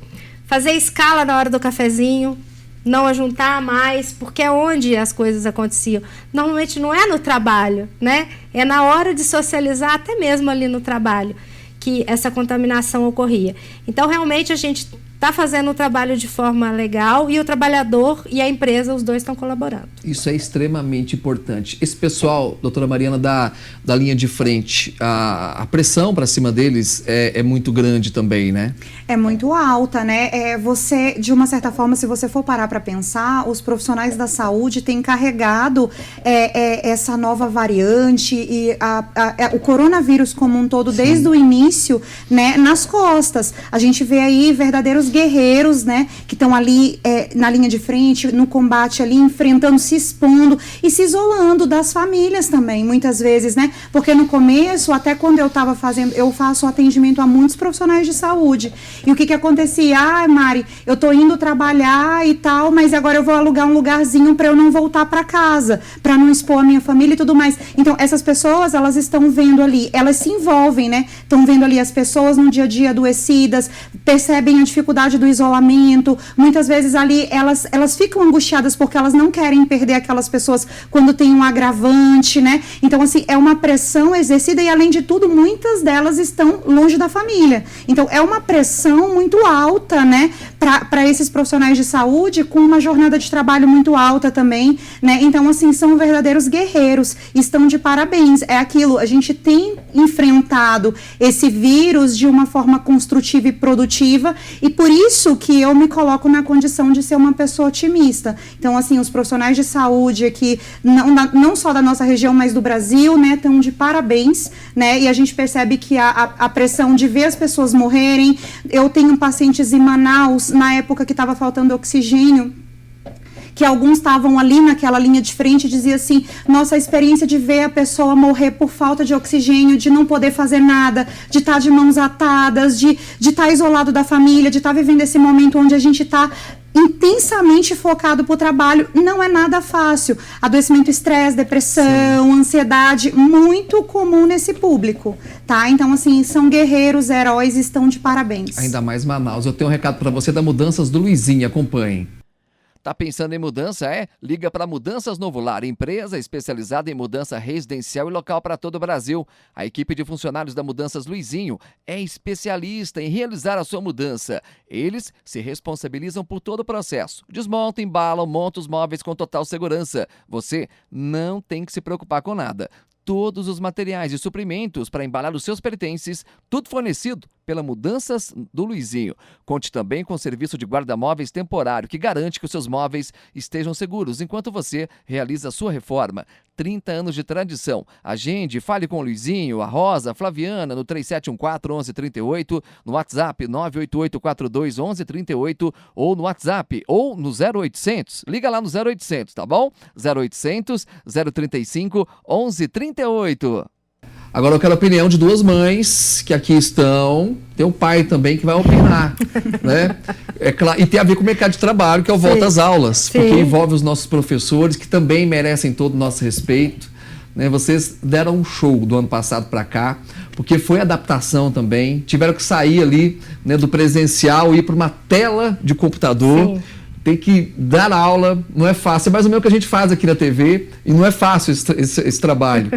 Speaker 2: Fazer escala na hora do cafezinho, não ajuntar mais, porque é onde as coisas aconteciam. Normalmente não é no trabalho, né? É na hora de socializar, até mesmo ali no trabalho, que essa contaminação ocorria. Então, realmente, a gente está fazendo o trabalho de forma legal e o trabalhador e a empresa, os dois estão colaborando.
Speaker 1: Isso é extremamente importante. Esse pessoal, doutora Mariana, da linha de frente, a pressão para cima deles é muito grande também, né?
Speaker 3: É muito alta, né? Você, de uma certa forma, se você for parar para pensar, os profissionais da saúde têm carregado essa nova variante e o coronavírus como um todo, desde o início, né, nas costas. A gente vê aí verdadeiros guerreiros, né, que estão ali na linha de frente, no combate ali, enfrentando, se expondo e se isolando das famílias também, muitas vezes, né? Porque no começo, até quando eu estava fazendo, eu faço atendimento a muitos profissionais de saúde. E o que acontecia? Ah, Mari, eu tô indo trabalhar e tal, mas agora eu vou alugar um lugarzinho para eu não voltar para casa, para não expor a minha família e tudo mais. Então, essas pessoas, elas estão vendo ali, elas se envolvem, né? Estão vendo ali as pessoas no dia a dia adoecidas, percebem a dificuldade do isolamento, muitas vezes ali elas ficam angustiadas porque elas não querem perder aquelas pessoas quando tem um agravante, né? Então, assim, é uma pressão exercida e, além de tudo, muitas delas estão longe da família. Então, é uma pressão muito alta, né? Para esses profissionais de saúde, com uma jornada de trabalho muito alta também, né? Então, assim, são verdadeiros guerreiros, estão de parabéns. É aquilo, a gente tem enfrentado esse vírus de uma forma construtiva e produtiva, e por isso que eu me coloco na condição de ser uma pessoa otimista. Então, assim, os profissionais de saúde aqui, não só da nossa região, mas do Brasil, né, estão de parabéns, né, e a gente percebe que a pressão de ver as pessoas morrerem. Eu tenho pacientes em Manaus, na época que estava faltando oxigênio, que alguns estavam ali naquela linha de frente e dizia assim, nossa, a experiência de ver a pessoa morrer por falta de oxigênio, de não poder fazer nada, de estar de mãos atadas, de estar isolado da família, de estar vivendo esse momento onde a gente está intensamente focado para o trabalho, não é nada fácil. Adoecimento, estresse, depressão, ansiedade, muito comum nesse público, tá? Então, assim, são guerreiros, heróis, estão de parabéns.
Speaker 1: Ainda mais Manaus. Eu tenho um recado para você da Mudanças do Luizinho, acompanhe.
Speaker 4: Tá pensando em mudança? Liga para Mudanças Novo Lar, empresa especializada em mudança residencial e local para todo o Brasil. A equipe de funcionários da Mudanças Luizinho é especialista em realizar a sua mudança. Eles se responsabilizam por todo o processo. Desmontam, embalam, montam os móveis com total segurança. Você não tem que se preocupar com nada. Todos os materiais e suprimentos para embalar os seus pertences, tudo fornecido pela Mudanças do Luizinho. Conte também com o serviço de guarda-móveis temporário, que garante que os seus móveis estejam seguros enquanto você realiza a sua reforma. 30 anos de tradição. Agende, fale com o Luizinho, a Rosa, a Flaviana, no 3714-1138, no WhatsApp 98842-1138, ou no WhatsApp, ou no 0800. Liga lá no 0800, tá bom? 0800 035 1138.
Speaker 1: Agora eu quero a opinião de duas mães que aqui estão. Tem um pai também que vai opinar, né? É claro, e tem a ver com o mercado de trabalho, que é o Volta às Aulas. Sim. Porque envolve os nossos professores, que também merecem todo o nosso respeito. Né? Vocês deram um show do ano passado para cá, porque foi adaptação também. Tiveram que sair ali, né, do presencial e ir para uma tela de computador. Sim. Tem que dar aula, não é fácil. É mais ou menos o que a gente faz aqui na TV, e não é fácil esse trabalho.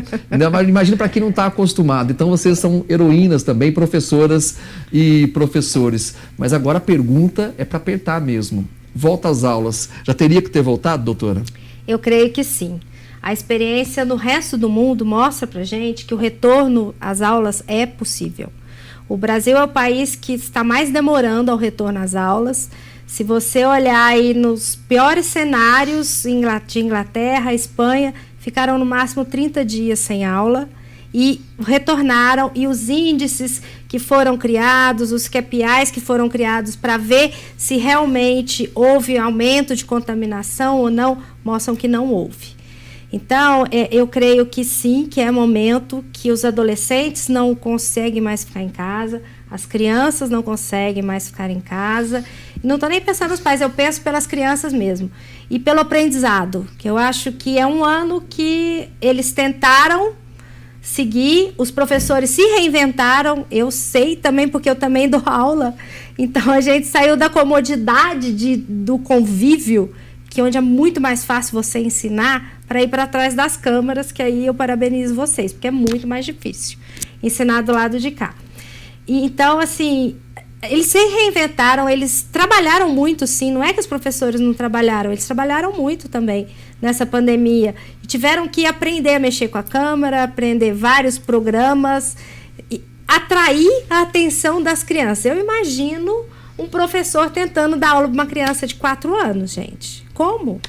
Speaker 1: Imagina para quem não está acostumado. Então vocês são heroínas também, professoras e professores. Mas agora a pergunta é para apertar mesmo. Volta às aulas. Já teria que ter voltado, doutora?
Speaker 2: Eu creio que sim. A experiência no resto do mundo mostra para gente que o retorno às aulas é possível. O Brasil é o país que está mais demorando ao retorno às aulas. Se você olhar aí nos piores cenários de Inglaterra, Espanha, ficaram no máximo 30 dias sem aula e retornaram, e os índices que foram criados, os KPIs que foram criados para ver se realmente houve aumento de contaminação ou não, mostram que não houve. Então, eu creio que sim, que é momento que os adolescentes não conseguem mais ficar em casa, as crianças não conseguem mais ficar em casa. Não estou nem pensando nos pais, eu penso pelas crianças mesmo. E pelo aprendizado, que eu acho que é um ano que eles tentaram seguir, os professores se reinventaram, eu sei também, porque eu também dou aula. Então, a gente saiu da comodidade do convívio, que onde é muito mais fácil você ensinar, para ir para trás das câmeras, que aí eu parabenizo vocês, porque é muito mais difícil ensinar do lado de cá. E, então, assim, eles se reinventaram, eles trabalharam muito, sim. Não é que os professores não trabalharam, eles trabalharam muito também nessa pandemia. Tiveram que aprender a mexer com a câmera, aprender vários programas, e atrair a atenção das crianças. Eu imagino um professor tentando dar aula para uma criança de 4 anos, gente. Como?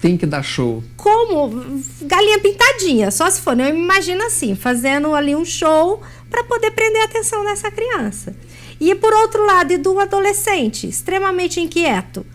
Speaker 1: Tem que dar show.
Speaker 2: Como? Galinha pintadinha, só se for. Eu imagino assim, fazendo ali um show para poder prender a atenção dessa criança. E por outro lado, e do adolescente, extremamente inquieto,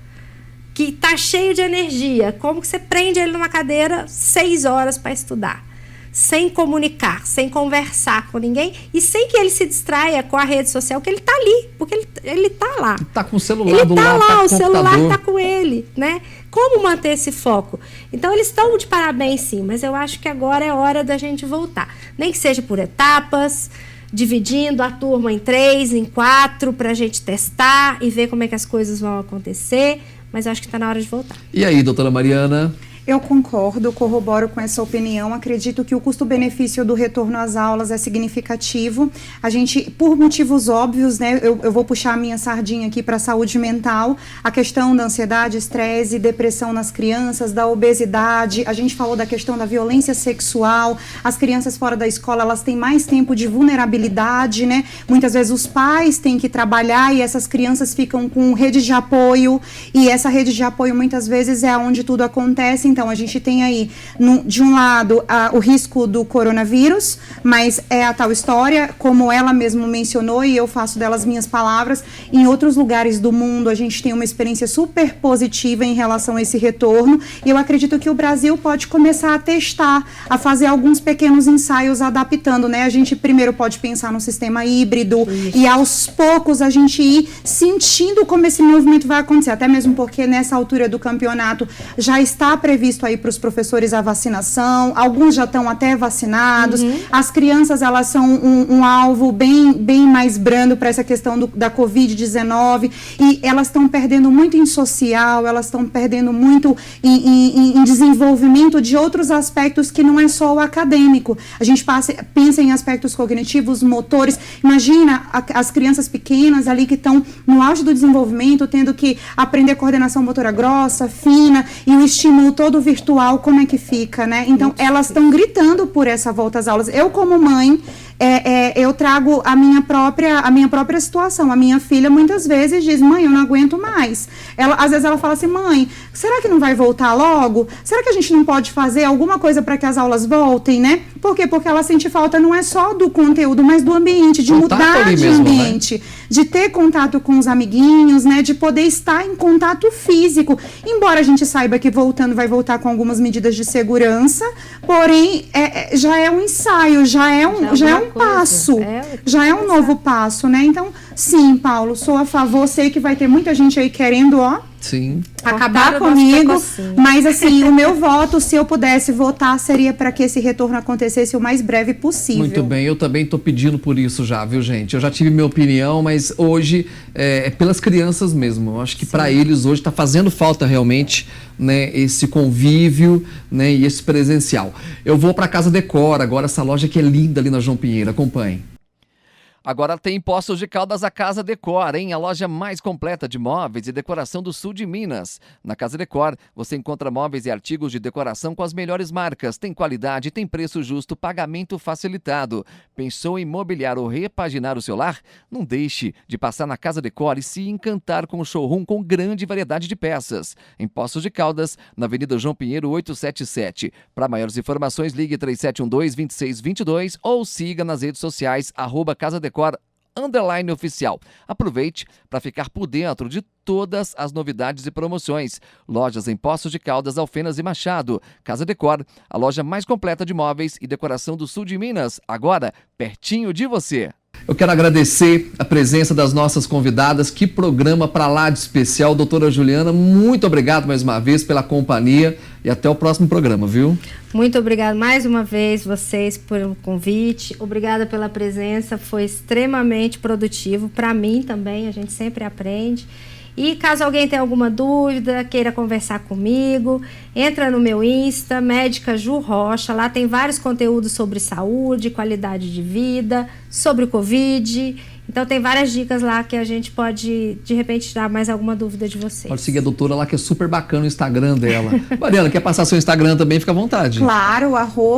Speaker 2: que está cheio de energia, como que você prende ele numa cadeira 6 horas para estudar? Sem comunicar, sem conversar com ninguém e sem que ele se distraia com a rede social, que ele está ali, porque ele está lá.
Speaker 1: Está com o celular
Speaker 2: ele
Speaker 1: do
Speaker 2: tá
Speaker 1: lado,
Speaker 2: lá,
Speaker 1: tá com
Speaker 2: o celular
Speaker 1: computador.
Speaker 2: está com ele, né? Como manter esse foco? Então, eles estão de parabéns, sim, mas eu acho que agora é hora da gente voltar. Nem que seja por etapas, dividindo a turma em 3, em 4, para a gente testar e ver como é que as coisas vão acontecer, mas eu acho que está na hora de voltar.
Speaker 1: E aí, doutora Mariana?
Speaker 3: Eu concordo, corroboro com essa opinião. Acredito que o custo-benefício do retorno às aulas é significativo. A gente, por motivos óbvios, né, eu vou puxar a minha sardinha aqui para a saúde mental, a questão da ansiedade, estresse, depressão nas crianças, da obesidade. A gente falou da questão da violência sexual. As crianças fora da escola, elas têm mais tempo de vulnerabilidade, né? Muitas vezes os pais têm que trabalhar e essas crianças ficam com rede de apoio, e essa rede de apoio muitas vezes é onde tudo acontece. Então, a gente tem aí, de um lado, o risco do coronavírus, mas é a tal história, como ela mesma mencionou, e eu faço delas minhas palavras, em outros lugares do mundo a gente tem uma experiência super positiva em relação a esse retorno, e eu acredito que o Brasil pode começar a testar, a fazer alguns pequenos ensaios adaptando, né? A gente primeiro pode pensar no sistema híbrido, e aos poucos a gente ir sentindo como esse movimento vai acontecer, até mesmo porque nessa altura do campeonato já está previsto aí para os professores a vacinação, alguns já estão até vacinados, as crianças, elas são um alvo bem mais brando para essa questão da Covid-19, e elas estão perdendo muito em social, elas estão perdendo muito em desenvolvimento de outros aspectos que não é só o acadêmico. A gente pensa em aspectos cognitivos, motores. Imagina as crianças pequenas ali que estão no auge do desenvolvimento, tendo que aprender coordenação motora grossa, fina, e o estímulo todo virtual, como é que fica, né? Então, elas estão gritando por essa volta às aulas. Eu, como mãe, eu trago a minha própria situação. A minha filha muitas vezes diz: mãe, eu não aguento mais. Às vezes ela fala assim: mãe, será que não vai voltar logo? Será que a gente não pode fazer alguma coisa para que as aulas voltem, né? Por quê? Porque ela sente falta não é só do conteúdo, mas do ambiente, de mudar de ambiente, né? De ter contato com os amiguinhos, né? De poder estar em contato físico. Embora a gente saiba que voltando vai voltar com algumas medidas de segurança, porém já é um ensaio, já é um passo, já é um novo passo, né? Então, sim, Paulo, sou a favor, sei que vai ter muita gente aí querendo,
Speaker 1: sim,
Speaker 3: acabar comigo, mas assim, o meu voto, se eu pudesse votar, seria para que esse retorno acontecesse o mais breve possível.
Speaker 1: Muito bem, eu também estou pedindo por isso já, viu, gente? Eu já tive minha opinião, mas hoje é pelas crianças mesmo. Eu acho que para eles hoje está fazendo falta realmente, né, esse convívio, né, e esse presencial. Eu vou para a Casa Decor, agora essa loja que é linda ali na João Pinheiro, acompanhe.
Speaker 4: Agora tem em Poços de Caldas a Casa Decor, hein? A loja mais completa de móveis e decoração do sul de Minas. Na Casa Decor, você encontra móveis e artigos de decoração com as melhores marcas. Tem qualidade, tem preço justo, pagamento facilitado. Pensou em mobiliar ou repaginar o seu lar? Não deixe de passar na Casa Decor e se encantar com o showroom com grande variedade de peças. Em Poços de Caldas, na Avenida João Pinheiro 877. Para maiores informações, ligue 3712-2622 ou siga nas redes sociais @CasaDecor _oficial. Aproveite para ficar por dentro de todas as novidades e promoções. Lojas em Poços de Caldas, Alfenas e Machado. Casa Decor, a loja mais completa de móveis e decoração do sul de Minas, agora pertinho de você.
Speaker 1: Eu quero agradecer a presença das nossas convidadas. Que programa para lá de especial. Doutora Juliana, muito obrigado mais uma vez pela companhia e até o próximo programa, viu?
Speaker 2: Muito obrigada mais uma vez vocês pelo convite. Obrigada pela presença, foi extremamente produtivo. Para mim também, a gente sempre aprende. E caso alguém tenha alguma dúvida, queira conversar comigo, entra no meu Insta, Médica Ju Rocha. Lá tem vários conteúdos sobre saúde, qualidade de vida, sobre o Covid Então tem várias dicas lá que a gente pode, de repente, tirar mais alguma dúvida de vocês.
Speaker 1: Pode seguir a doutora lá, que é super bacana o Instagram dela. Mariana, quer passar seu Instagram também? Fica à vontade.
Speaker 3: Claro,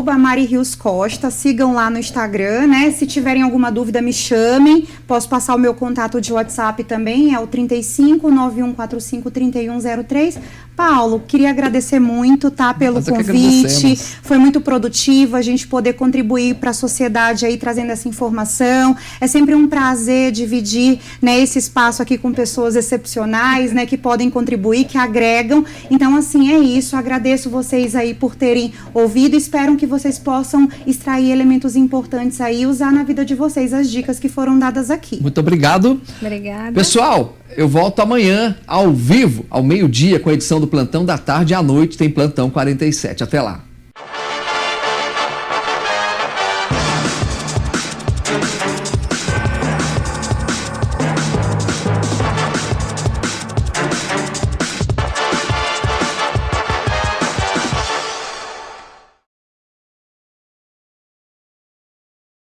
Speaker 3: @MariRiosCosta. Sigam lá no Instagram, né? Se tiverem alguma dúvida, me chamem. Posso passar o meu contato de WhatsApp também, é o 35 9145 3103. Paulo, queria agradecer muito, tá, pelo convite. Foi muito produtivo a gente poder contribuir para a sociedade aí, trazendo essa informação. É sempre um prazer dividir, né, esse espaço aqui com pessoas excepcionais, né, que podem contribuir, que agregam. Então, assim, é isso. Agradeço vocês aí por terem ouvido. Espero que vocês possam extrair elementos importantes aí e usar na vida de vocês as dicas que foram dadas aqui.
Speaker 1: Muito obrigado.
Speaker 2: Obrigada.
Speaker 1: Pessoal, eu volto amanhã, ao vivo, ao meio-dia, com a edição do Plantão da Tarde. À noite tem Plantão 47. Até lá.